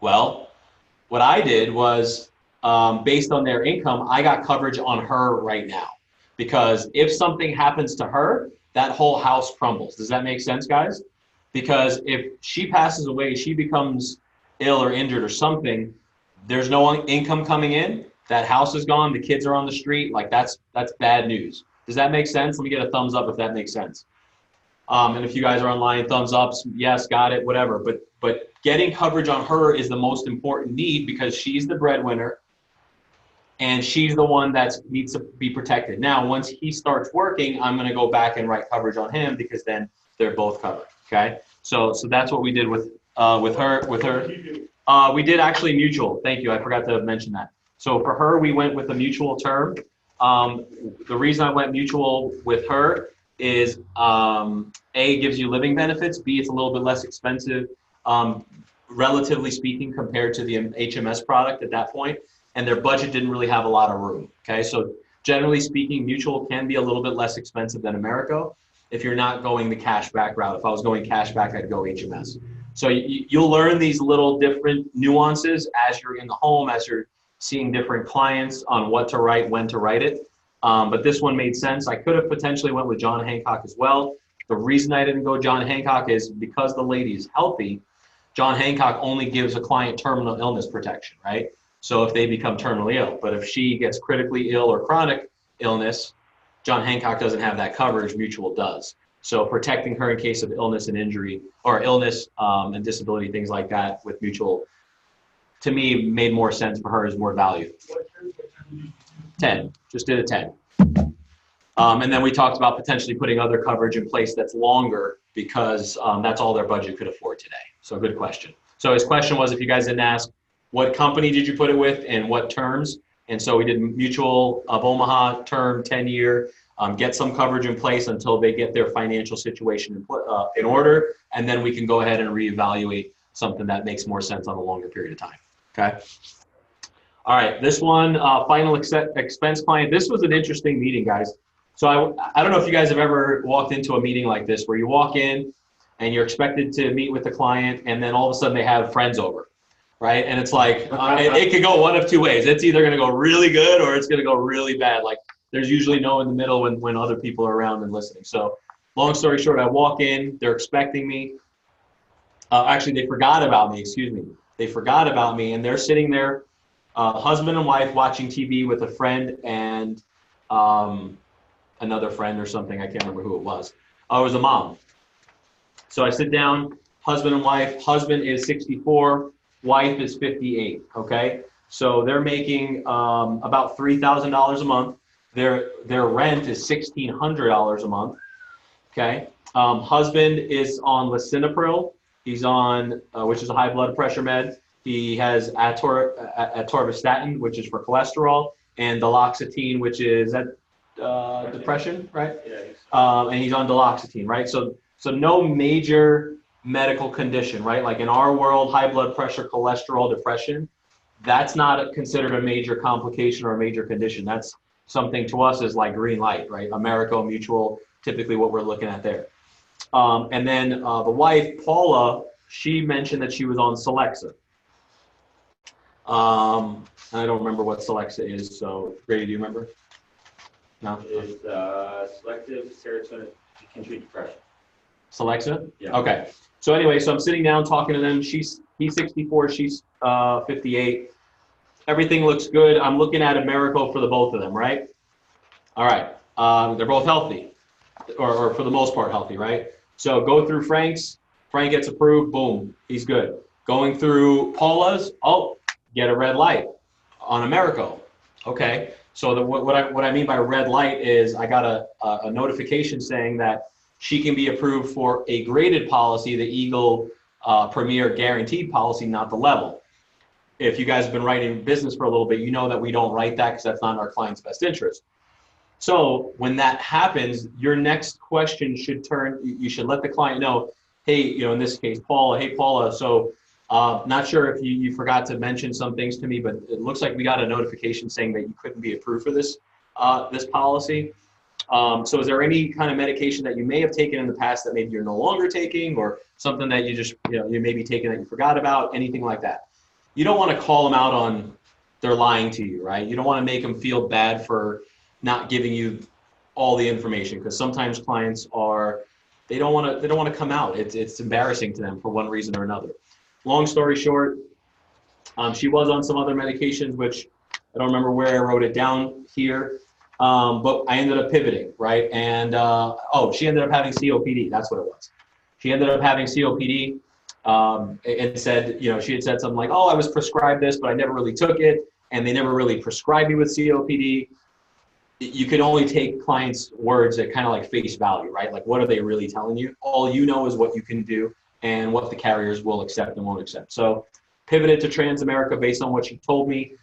Well, what I did was, based on their income, I got coverage on her right now, because if something happens to her, that whole house crumbles. Does that make sense, guys? Because if she passes away, she becomes ill or injured or something, there's no income coming in, that house is gone, the kids are on the street, like that's bad news. Does that make sense? Let me get a thumbs up if that makes sense. And if you guys are online, thumbs ups, yes, got it, whatever. But getting coverage on her is the most important need because she's the breadwinner and she's the one that needs to be protected. Now, once he starts working, I'm going to go back and write coverage on him because then they're both covered. Okay, so that's what we did with her. We did actually mutual. Thank you. I forgot to mention that. So for her, we went with a mutual term. The reason I went mutual with her is A, gives you living benefits. B, it's a little bit less expensive, relatively speaking, compared to the HMS product at that point. And their budget didn't really have a lot of room. Okay, so generally speaking, mutual can be a little bit less expensive than Americo if you're not going the cashback route. If I was going cashback, I'd go HMS. So you'll learn these little different nuances as you're in the home, as you're seeing different clients on what to write, when to write it. But this one made sense. I could have potentially went with John Hancock as well. The reason I didn't go John Hancock is because the lady is healthy. John Hancock only gives a client terminal illness protection, right? So if they become terminally ill, but if she gets critically ill or chronic illness, John Hancock doesn't have that coverage, mutual does. So protecting her in case of illness and injury or illness and disability, things like that with mutual, to me, made more sense for her as more value. 10, just did a 10. And then we talked about potentially putting other coverage in place that's longer because that's all their budget could afford today. So good question. So his question was, if you guys didn't ask, what company did you put it with and what terms? And so we did Mutual of Omaha term 10-year, get some coverage in place until they get their financial situation in order. And then we can go ahead and reevaluate something that makes more sense on a longer period of time. Okay. All right, this one, final expense client. This was an interesting meeting, guys. So I don't know if you guys have ever walked into a meeting like this where you walk in and you're expected to meet with the client and then all of a sudden they have friends over, right? And it's like, it could go one of two ways. It's either gonna go really good or it's gonna go really bad. Like there's usually no in the middle when other people are around and listening. So long story short, I walk in, they're expecting me. Actually, they forgot about me, excuse me. They forgot about me and they're sitting there, husband and wife watching TV with a friend and another friend or something. I can't remember who it was. Oh, it was a mom. So I sit down, husband and wife. Husband is 64, wife is 58. Okay, so they're making about $3,000 a month. Their rent is $1,600 a month. Okay, husband is on lisinopril. He's on, which is a high blood pressure med. He has atorvastatin, which is for cholesterol, and duloxetine, which is depression, right? Yeah. And he's on duloxetine, right? So no major medical condition, right? Like in our world, high blood pressure, cholesterol, depression, that's not considered a major complication or a major condition. That's something to us is like green light, right? Americo Mutual, typically what we're looking at there. And then the wife, Paula, she mentioned that she was on Celexa. I don't remember what Celexa is, so Grady, do you remember? No? It's selective serotonin, it can treat depression. Celexa? Yeah. Okay. So anyway, so I'm sitting down talking to them. He's 64, she's 58. Everything looks good. I'm looking at Americo for the both of them, right? All right. They're both healthy, or for the most part healthy, right? So go through Frank's. Frank gets approved. Boom, he's good. Going through Paula's. Oh, get a red light on Americo. Okay. So what I mean by red light is I got a notification saying that she can be approved for a graded policy, the Eagle Premier Guaranteed policy, not the level. If you guys have been writing business for a little bit, you know that we don't write that because that's not in our client's best interest. So when that happens, your next question should turn, you should let the client know, hey, in this case, Paula, hey, Paula, so not sure if you forgot to mention some things to me, but it looks like we got a notification saying that you couldn't be approved for this policy. So is there any kind of medication that you may have taken in the past that maybe you're no longer taking, or something that you just, you may be taking that you forgot about, anything like that? You don't want to call them out on they're lying to you, right? You don't want to make them feel bad for not giving you all the information, because sometimes clients they don't want to come out. It's embarrassing to them for one reason or another. Long story short, she was on some other medications, which I don't remember where I wrote it down here, but I ended up pivoting, right? And she ended up having COPD. That's what it was. She ended up having COPD. It said, she had said something like, "Oh, I was prescribed this, but I never really took it, and they never really prescribed me with COPD." You can only take clients' words at kind of like face value, right? Like, what are they really telling you? All you know is what you can do and what the carriers will accept and won't accept. So pivoted to Transamerica based on what she told me,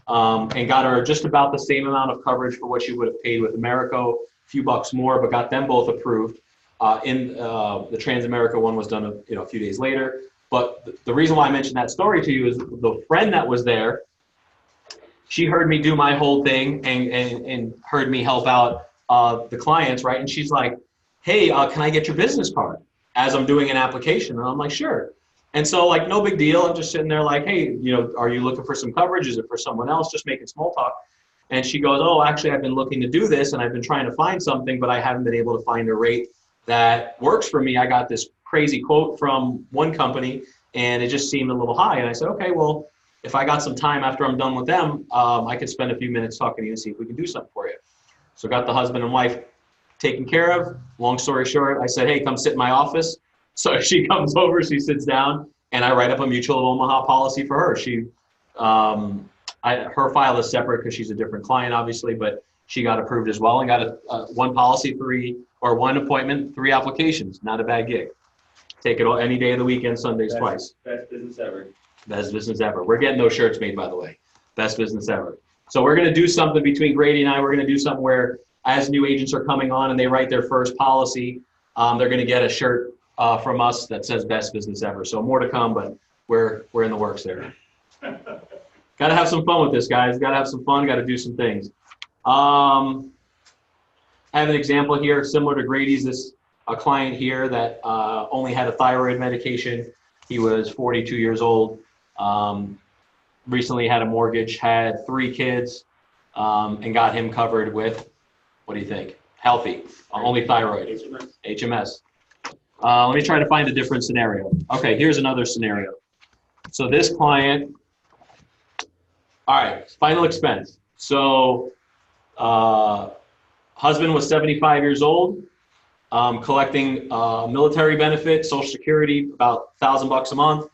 and got her just about the same amount of coverage for what she would have paid with Americo, a few bucks more, but got them both approved. The Transamerica one was done a few days later. But the reason why I mentioned that story to you is the friend that was there, she heard me do my whole thing and heard me help out the clients, right? And she's like, "Hey, can I get your business card?" As I'm doing an application. And I'm like, "Sure." And so, like, no big deal. I'm just sitting there like, "Hey, are you looking for some coverage? Is it for someone else?" Just making small talk. And she goes, "Oh, actually, I've been looking to do this and I've been trying to find something, but I haven't been able to find a rate that works for me. I got this crazy quote from one company and it just seemed a little high." And I said, "Okay, well, if I got some time after I'm done with them, I could spend a few minutes talking to you and see if we can do something for you." So got the husband and wife taken care of. Long story short, I said, "Hey, come sit in my office." So she comes over, she sits down, and I write up a Mutual of Omaha policy for her. Her file is separate because she's a different client, obviously, but she got approved as well and got one policy, one appointment, 3 applications. Not a bad gig. Take it all any day of the weekend, Sundays twice. Best business ever. Best business ever. We're getting those shirts made, by the way. Best business ever. So we're going to do something between Grady and I. We're going to do something where as new agents are coming on and they write their first policy, they're going to get a shirt from us that says best business ever. So more to come, but we're in the works there. Got to have some fun with this, guys. Got to have some fun. Got to do some things. I have an example here similar to Grady's. A client here that only had a thyroid medication. He was 42 years old. Recently had a mortgage, had 3 kids, and got him covered with, what do you think? Healthy, only thyroid, HMS. Let me try to find a different scenario. Okay, here's another scenario. So this client, all right, final expense. So husband was 75 years old, collecting military benefit, Social Security, about $1,000 a month.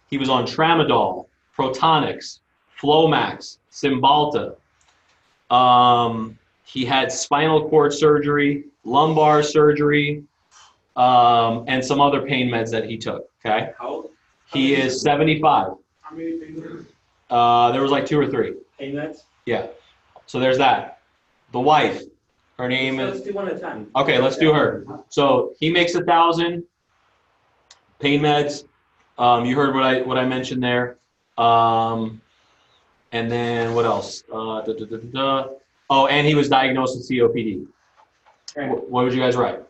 He was on Tramadol, Protonix, Flomax, Cymbalta. He had spinal cord surgery, lumbar surgery, and some other pain meds that he took, okay? How old? He is 75. How many fingers? There was like 2 or 3. Hey, nuts. Yeah. So there's that. The wife, her name Let's is, do one at a time. okay, let's do her. So he makes 1,000 pain meds. You heard what I mentioned there. And then what else? Oh, and he was diagnosed with COPD. What would you guys write?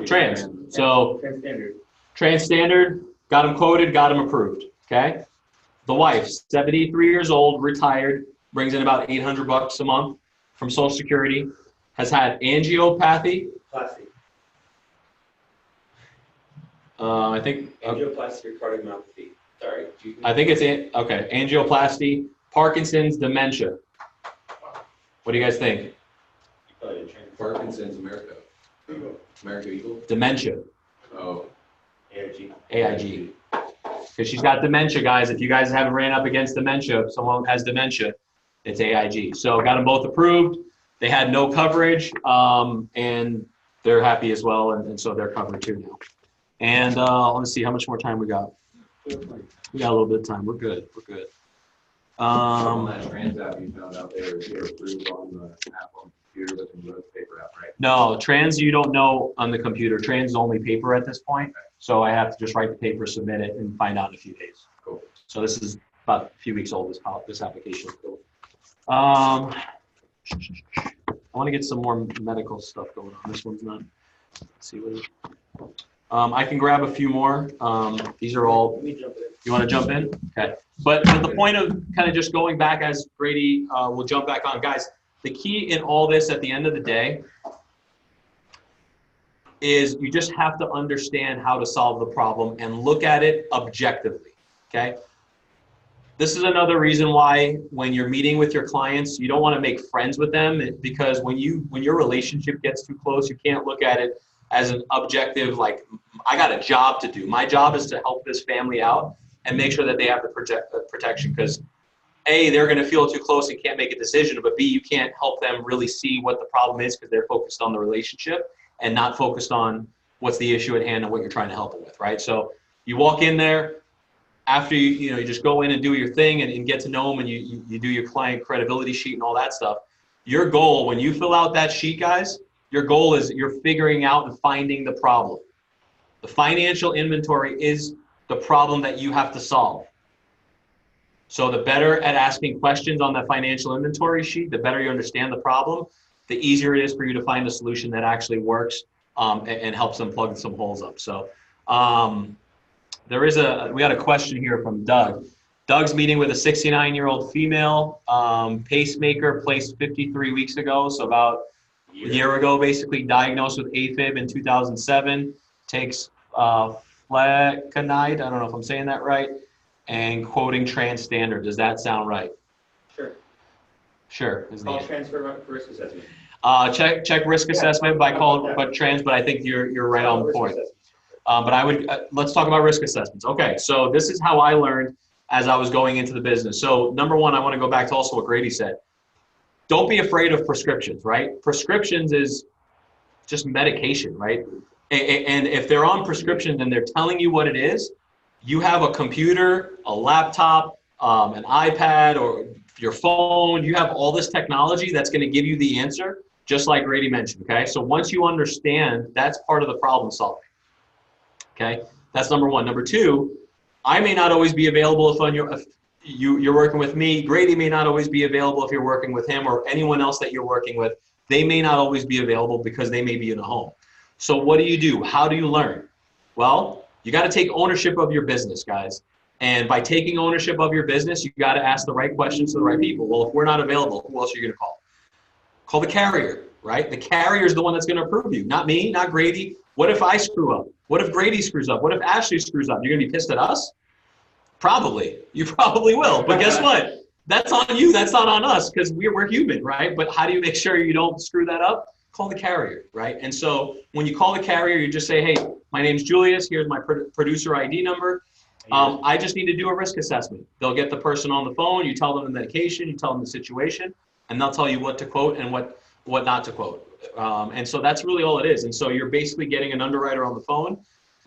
Trans. So Transstandard. trans standard, got him quoted, got him approved. Okay. The wife, 73 years old, retired, brings in about $800 a month from Social Security, has had angiopathy. Plastic. I think Angioplasty or cardiomyopathy. Sorry. it's okay. Angioplasty, Parkinson's, dementia. What do you guys think? Parkinson's, America. America Eagle? Dementia, Oh. AIG. Because she's got dementia, guys. If you guys haven't ran up against dementia, if someone has dementia, it's AIG. So got them both approved. They had no coverage, and they're happy as well, and so they're covered too now. And let's see how much more time we got. We got a little bit of time. We're good. We're good. On that trans app you found out they were approved on the app on the computer, but then the paper app, right? No, trans you don't know on the computer. Trans is only paper at this point. So I have to just write the paper, submit it, and find out in a few days. Cool. So this is about a few weeks old, this application. I want to get some more medical stuff going on. This one's not. Let's see what I can grab a few more. These are all. Let me jump in. You want to jump in? Okay. But the point of kind of just going back as Grady will jump back on, guys, the key in all this at the end of the day is you just have to understand how to solve the problem and look at it objectively, okay? This is another reason why when you're meeting with your clients, you don't want to make friends with them, because when your relationship gets too close, you can't look at it as an objective, like, I got a job to do. My job is to help this family out and make sure that they have the protection, because A, they're going to feel too close and can't make a decision, but B, you can't help them really see what the problem is because they're focused on the relationship and not focused on what's the issue at hand and what you're trying to help them with, right? So you walk in there, after you just go in and do your thing and get to know them, and you do your client credibility sheet and all that stuff. Your goal, when you fill out that sheet, guys, your goal is you're figuring out and finding the problem. The financial inventory is the problem that you have to solve. So the better at asking questions on that financial inventory sheet, the better you understand the problem, the easier it is for you to find a solution that actually works and helps them plug some holes up. So we had a question here from Doug. Doug's meeting with a 69-year-old female pacemaker placed 53 weeks ago, so about a year ago, basically diagnosed with AFib in 2007, takes flecainide, I don't know if I'm saying that right, and quoting trans standard. Does that sound right? Sure. Sure. Call transfer for risk assessment. Check risk assessment by call, but trans, but I think you're right on Risk point. assessment. But I would, let's talk about risk assessments. Okay, so this is how I learned as I was going into the business. So number one, I want to go back to also what Grady said. Don't be afraid of prescriptions, right? Prescriptions is just medication, right? And if they're on prescriptions and they're telling you what it is, you have a computer, a laptop, an iPad, or your phone, you have all this technology that's going to give you the answer, just like Grady mentioned, okay? So once you understand, that's part of the problem solving. Okay, that's number one. Number two, I may not always be available if you're working with me. Grady may not always be available if you're working with him, or anyone else that you're working with. They may not always be available because they may be in a home. So what do? How do you learn? Well, you got to take ownership of your business, guys. And by taking ownership of your business, you got to ask the right questions to the right people. Well, if we're not available, who else are you going to call? Call the carrier, right? The carrier is the one that's going to approve you, not me, not Grady. What if I screw up? What if Grady screws up? What if Ashley screws up? You're going to be pissed at us? Probably. You probably will. But guess what? That's on you. That's not on us, because we're human, right? But how do you make sure you don't screw that up? Call the carrier, right? And so when you call the carrier, you just say, hey, my name's Julius. Here's my producer ID number. I just need to do a risk assessment. They'll get the person on the phone. You tell them the medication. You tell them the situation. And they'll tell you what to quote and what not to quote. And so that's really all it is. And so you're basically getting an underwriter on the phone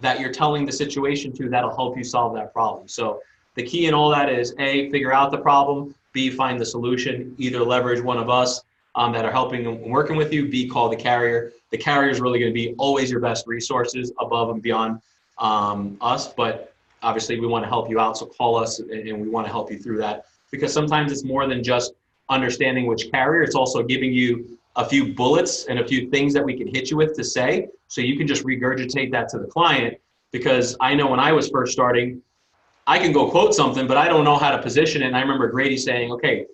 that you're telling the situation to that'll help you solve that problem. So the key in all that is A, figure out the problem, B, find the solution, either leverage one of us that are helping and working with you, B, call the carrier. The carrier is really going to be always your best resources above and beyond us. But obviously we want to help you out. So call us and we want to help you through that, because sometimes it's more than just understanding which carrier. It's also giving you a few bullets and a few things that we can hit you with to say, so you can just regurgitate that to the client. Because I know when I was first starting, I can go quote something, but I don't know how to position it. And I remember Grady saying, okay,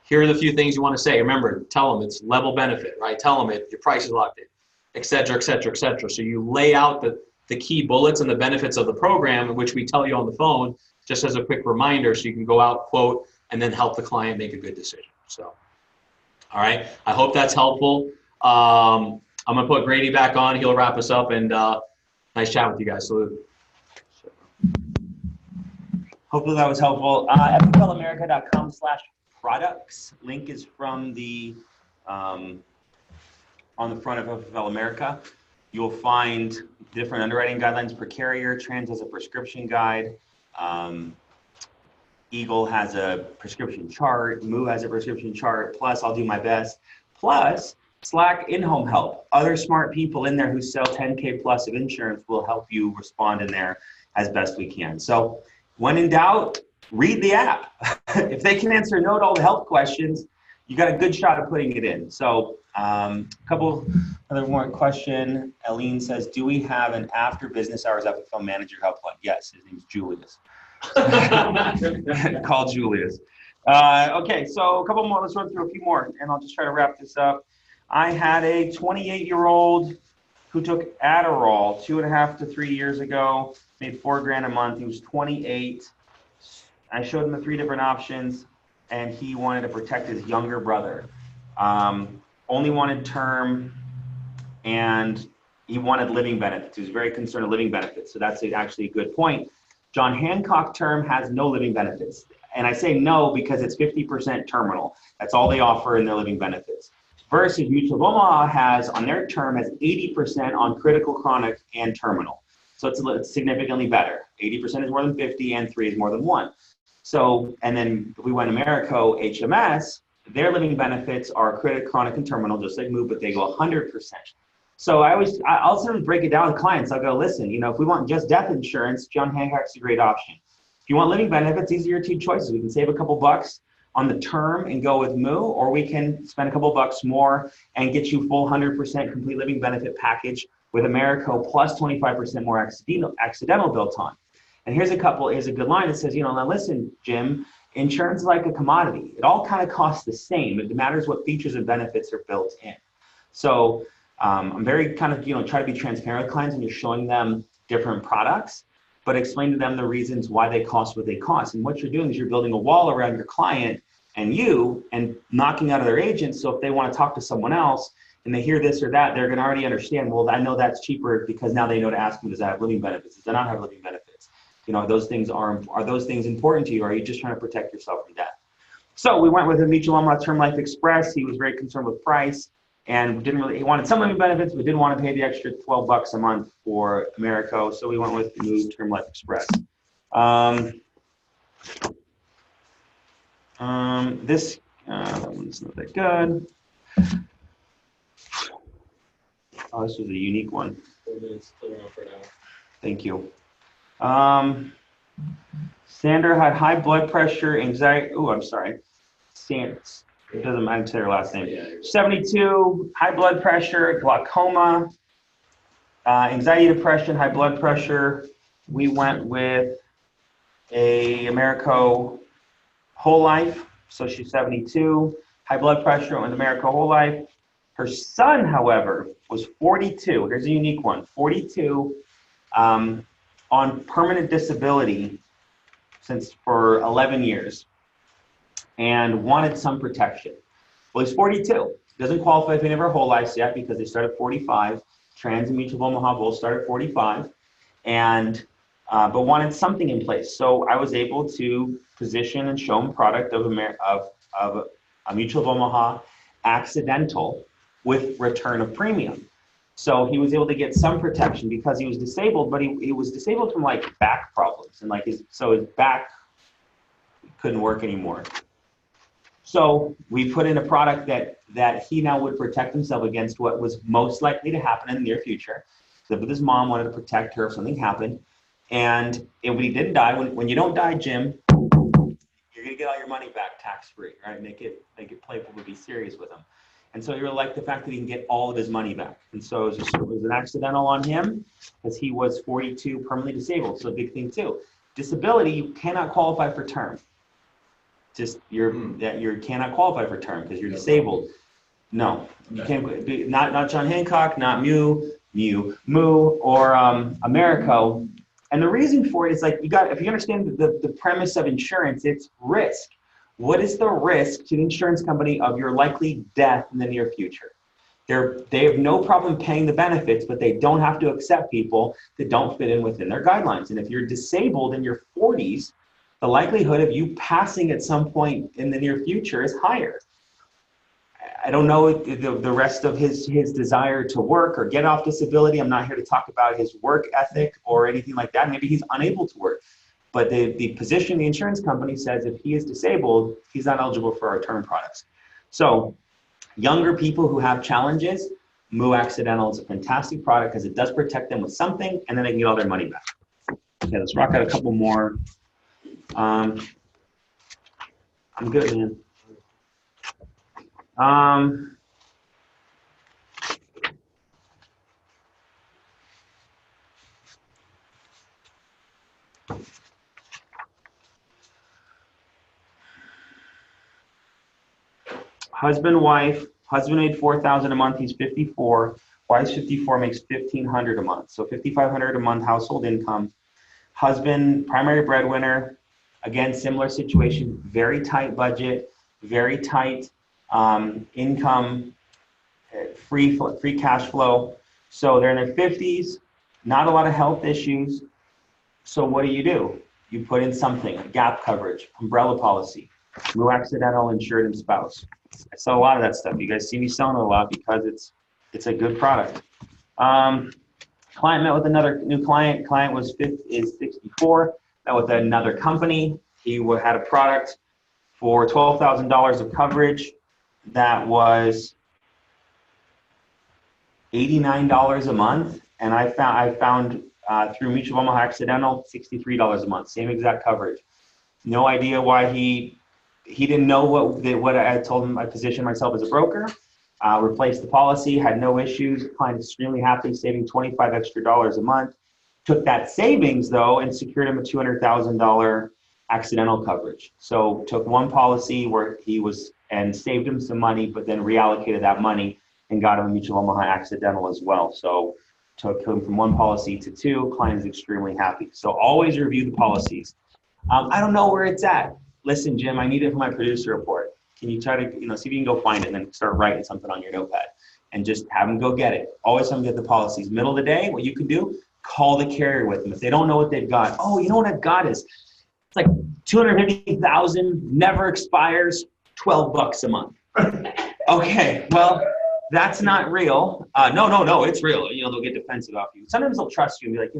here are the few things you want to say. Remember, tell them it's level benefit, right? Tell them your price is locked in, et cetera, et cetera, et cetera. So you lay out the key bullets and the benefits of the program, which we tell you on the phone, just as a quick reminder, so you can go out, quote, and then help the client make a good decision. So, all right, I hope that's helpful. I'm gonna put Grady back on. He'll wrap us up, and nice chat with you guys. Salute. Hopefully that was helpful. FFLAmerica.com/products. Link is from the on the front of FFL America. You'll find different underwriting guidelines per carrier. Trans has a prescription guide. Eagle has a prescription chart. Moo has a prescription chart. Plus, I'll do my best. Plus, Slack in-home help. Other smart people in there who sell 10K plus of insurance will help you respond in there as best we can. So when in doubt, read the app. If they can answer no to all the health questions, you got a good shot of putting it in. So a couple other more question. Eileen says, do we have an after business hours FFL manager helpline? Yes, his name's Julius. Call Julius. Okay, so a couple more. Let's run through a few more, and I'll just try to wrap this up. I had a 28-year-old who took Adderall 2.5 to 3 years ago, made $4 grand a month. He was 28, I showed him the 3 different options, and he wanted to protect his younger brother. Only wanted term, and he wanted living benefits. He was very concerned with living benefits. So that's actually a good point. John Hancock term has no living benefits. And I say no because it's 50% terminal. That's all they offer in their living benefits. Versus Mutual of Omaha has, on their term, has 80% on critical, chronic, and terminal. So it's significantly better. 80% is more than 50, and 3 is more than 1. So, and then if we went Americo HMS, their living benefits are critical, chronic, and terminal, just like MOVE, but they go 100%. So I'll sort of break it down with clients. I'll go, listen, if we want just death insurance, John Hancock's a great option. If you want living benefits, these are your 2 choices. We can save a couple bucks on the term and go with MOVE, or we can spend a couple bucks more and get you full 100% complete living benefit package with Americo plus 25% more accidental built on. And here's a good line that says, now listen, Jim, insurance is like a commodity. It all kind of costs the same. It matters what features and benefits are built in. So I'm very kind of, try to be transparent with clients when you're showing them different products, but explain to them the reasons why they cost what they cost. And what you're doing is you're building a wall around your client and you, and knocking out of their agents. So if they want to talk to someone else and they hear this or that, they're going to already understand, well, I know that's cheaper because now they know to ask me, does that have living benefits? Does that not have living benefits? Those things are those things important to you? Or are you just trying to protect yourself from death? So we went with a Mutual Omaha Term Life Express. He was very concerned with price and he wanted some living benefits, but didn't want to pay the extra $12 a month for Americo. So we went with MOVE Term Life Express. This one's not that good. Oh, this was a unique one. 4 minutes still on for now. Thank you. Sandra had high blood pressure, anxiety. Oh, I'm sorry. It doesn't matter to say her last name. 72, high blood pressure, glaucoma, anxiety, depression, high blood pressure. We went with a Americo Whole Life. So she's 72, high blood pressure, and Americo Whole Life. Her son, however, was 42. Here's a unique one. 42 on permanent disability for 11 years and wanted some protection. Well, he's 42. Doesn't qualify for any of our whole lives yet because they start at 45. Trans and Mutual of Omaha both start at 45, and but wanted something in place. So I was able to position and show him product of a Mutual of Omaha accidental with return of premium. So he was able to get some protection because he was disabled, but he was disabled from like back problems and his back couldn't work anymore. So we put in a product that he now would protect himself against what was most likely to happen in the near future. Lived with his mom, wanted to protect her if something happened. And when he didn't die, when you don't die, Jim, you're gonna get all your money back tax-free, right? Make it playful, but be serious with him. And so he really liked the fact that he can get all of his money back. And so it was an accidental on him because he was 42, permanently disabled. So a big thing too. Disability, you cannot qualify for term. You cannot qualify for term because you're disabled. No, you can't. Not John Hancock, not MOVE, or Americo. And the reason for it is if you understand the premise of insurance, it's risk. What is the risk to the insurance company of your likely death in the near future? They have no problem paying the benefits, but they don't have to accept people that don't fit in within their guidelines. And if you're disabled in your 40s, the likelihood of you passing at some point in the near future is higher. I don't know the rest of his desire to work or get off disability. I'm not here to talk about his work ethic or anything like that. Maybe he's unable to work. But the position the insurance company says if he is disabled, he's not eligible for our term products. So younger people who have challenges, MOVE Accidental is a fantastic product because it does protect them with something, and then they can get all their money back. Okay, let's rock out a couple more. I'm good, man. Husband, wife. Husband made $4,000 a month. He's 54. Wife's 54, makes $1,500 a month. So $5,500 a month household income. Husband, primary breadwinner. Again, similar situation, very tight budget, very tight income, free cash flow. So they're in their 50s, not a lot of health issues. So what do? You put in something, a gap coverage, umbrella policy, no accidental, insured, and spouse. I sell a lot of that stuff. You guys see me selling it a lot because it's a good product. Client met with another new client. Client is 64. Met with another company. He had a product for $12,000 of coverage that was $89 a month, and I found through Mutual of Omaha Accidental $63 a month, same exact coverage. No idea why he didn't know what I had told him. I positioned myself as a broker. Replaced the policy, had no issues. Client extremely happy, saving $25 extra a month. Took that savings though and secured him a $200,000 accidental coverage. So took one policy where he was and saved him some money, but then reallocated that money and got him a Mutual of Omaha Accidental as well. So took him from one policy to two. Client is extremely happy. So always review the policies. I don't know where it's at. Listen, Jim, I need it for my producer report. Can you try to, see if you can go find it and then start writing something on your notepad and just have them go get it. Always have them get the policies. Middle of the day, what you can do, call the carrier with them. If they don't know what they've got, oh, you know what I've got is, it's like $250,000, never expires, $12 a month. Okay, well, that's not real. No, it's real. They'll get defensive off you. Sometimes they'll trust you and be like,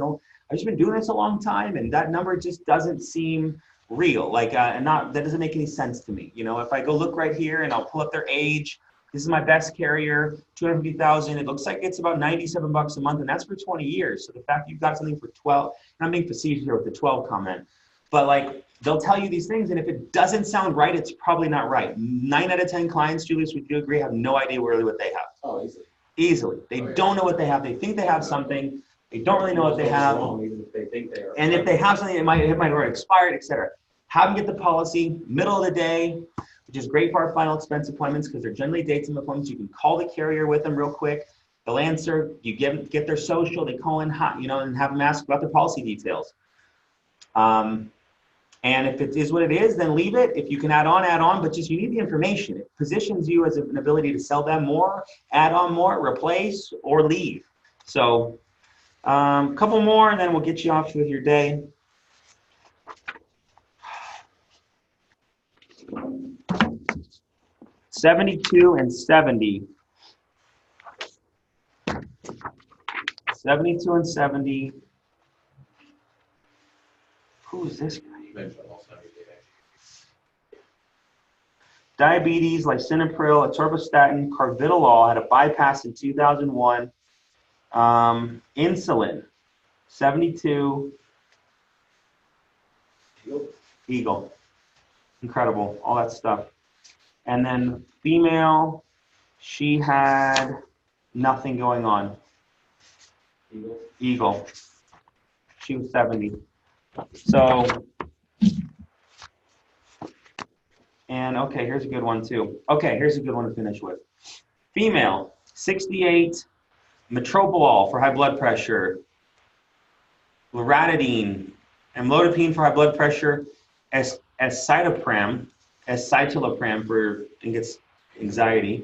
I've just been doing this a long time and that number just doesn't seem real. That doesn't make any sense to me. If I go look right here and I'll pull up their age, this is my best carrier, $250,000. It looks like it's about $97 a month, and that's for 20 years. So the fact you've got something for 12, and I'm being facetious here with the 12 comment, but they'll tell you these things, and if it doesn't sound right, it's probably not right. 9 out of 10 clients, Julius, would you agree, have no idea really what they have? Oh, easily. Easily. They don't know what they have. They think they have something. They don't really know what they have. Even if they think they are. And if they have something, it might already expired, etc. Have them get the policy middle of the day, which is great for our final expense appointments because they're generally dates and appointments. You can call the carrier with them real quick. They'll answer. You get their social. They call in hot, and have them ask about their policy details. And if it is what it is, then leave it. If you can add on, but just you need the information. It positions you as an ability to sell them more, add on more, replace, or leave. So a couple more, and then we'll get you off with your day. $72 and $70. 72 and 70. Who is this guy? Diabetes, lisinopril, atorvastatin, carvedilol, had a bypass in 2001. Insulin, 72. Eagle. Incredible, all that stuff. And then female, she had nothing going on. Eagle. She was 70. So, and okay, here's a good one too. Okay, here's a good one to finish with. Female, 68, metoprolol for high blood pressure, loratadine, amlodipine for high blood pressure, escitalopram for anxiety,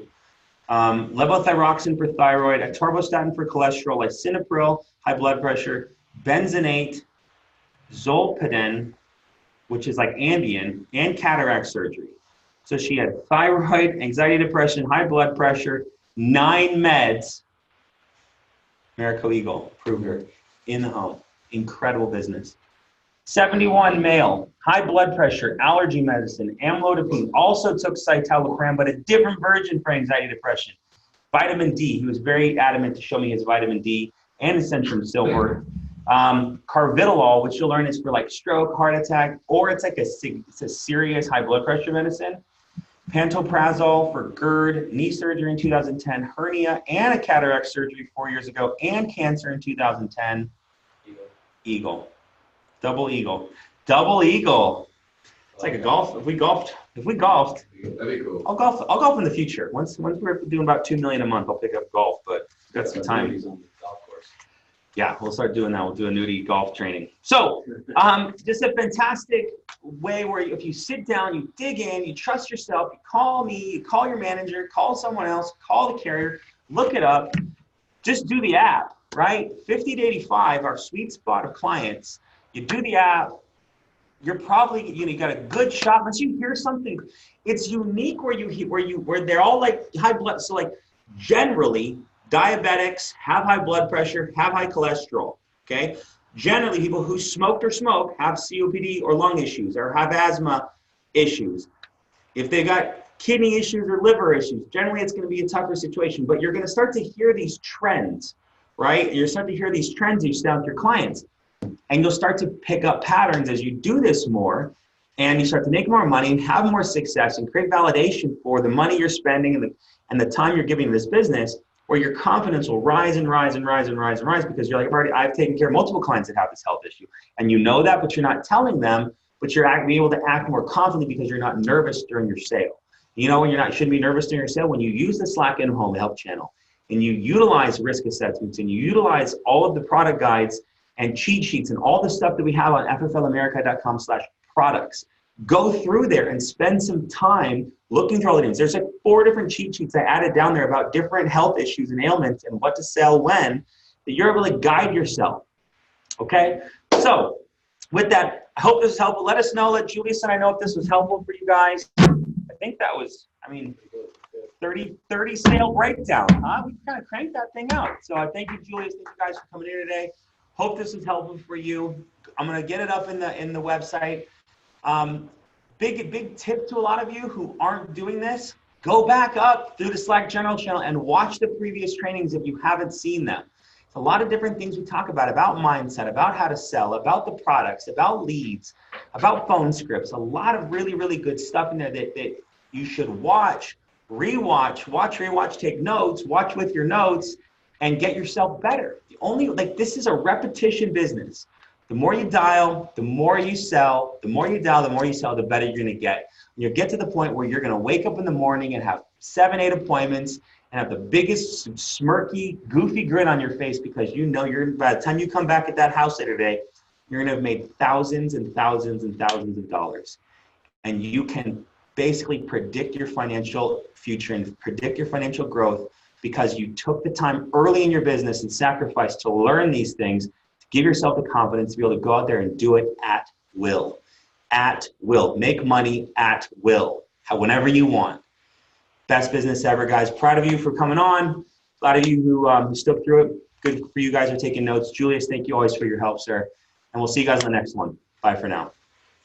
levothyroxine for thyroid, atorvastatin for cholesterol, lisinopril, high blood pressure, benzenate, zolpidem, which is like Ambien, and cataract surgery. So she had thyroid, anxiety, depression, high blood pressure, 9 meds. Marico Eagle approved her in the home. Incredible business. 71 male, high blood pressure, allergy medicine, amlodipine, also took citalopram, but a different version for anxiety, depression. Vitamin D, he was very adamant to show me his vitamin D and his Centrum Silver. Carvedilol, which you'll learn is for like stroke, heart attack, or it's like it's a serious high blood pressure medicine. Pantoprazole for GERD, knee surgery in 2010, hernia and a cataract surgery 4 years ago, and cancer in 2010. Eagle. Double eagle. Double eagle. It's like a golf. If we golfed, that'd be cool. I'll golf in the future. Once we're doing about $2 million a month, I'll pick up golf, but got some time. Yeah, we'll start doing that. We'll do a nudie golf training. So, just a fantastic way where if you sit down, you dig in, you trust yourself, you call me, you call your manager, call someone else, call the carrier, look it up, just do the app, right? 50 to 85, our sweet spot of clients. You do the app, you're probably, you got a good shot. Once you hear something, it's unique where they're all like high blood. So like generally, diabetics have high blood pressure, have high cholesterol, okay? Generally, people who smoked or smoke have COPD or lung issues or have asthma issues. If they got kidney issues or liver issues, generally it's going to be a tougher situation, but you're going to start to hear these trends, right? You're starting to hear these trends you sit down with your clients, and you'll start to pick up patterns as you do this more, and you start to make more money and have more success and create validation for the money you're spending and the time you're giving to this business, where your confidence will rise and rise and rise and rise and rise because you're like, I've taken care of multiple clients that have this health issue. And you know that, but you're not telling them, but you're being able to act more confidently because you're not nervous during your sale. You know when shouldn't be nervous during your sale? When you use the Slack in-home help channel and you utilize risk assessments and you utilize all of the product guides and cheat sheets and all the stuff that we have on fflamerica.com/products. Go through there and spend some time looking through all the names. There's like 4 different cheat sheets I added down there about different health issues and ailments and what to sell when, that you're able to guide yourself. Okay? So with that, I hope this is helpful. Let us know. Let Julius and I know if this was helpful for you guys. I think that was, 30 sale breakdown, huh? We kind of cranked that thing out. So I thank you, Julius. Thank you guys for coming in today. Hope this was helpful for you. I'm going to get it up in the website. Big tip to a lot of you who aren't doing this, go back up through the Slack General channel and watch the previous trainings if you haven't seen them. It's a lot of different things we talk about mindset, about how to sell, about the products, about leads, about phone scripts, a lot of really, really good stuff in there that you should watch, rewatch, take notes, watch with your notes, and get yourself better. This is a repetition business. The more you dial, the more you sell. The more you dial, the more you sell, the better you're going to get. And you'll get to the point where you're going to wake up in the morning and have 7, 8 appointments and have the biggest smirky, goofy grin on your face because you know by the time you come back at that house later today, you're going to have made thousands and thousands and thousands of dollars. And you can basically predict your financial future and predict your financial growth because you took the time early in your business and sacrificed to learn these things. Give yourself the confidence to be able to go out there and do it at will. At will. Make money at will. Whenever you want. Best business ever, guys. Proud of you for coming on. A lot of you who stuck through it. Good for you guys who are taking notes. Julius, thank you always for your help, sir. And we'll see you guys on the next one. Bye for now.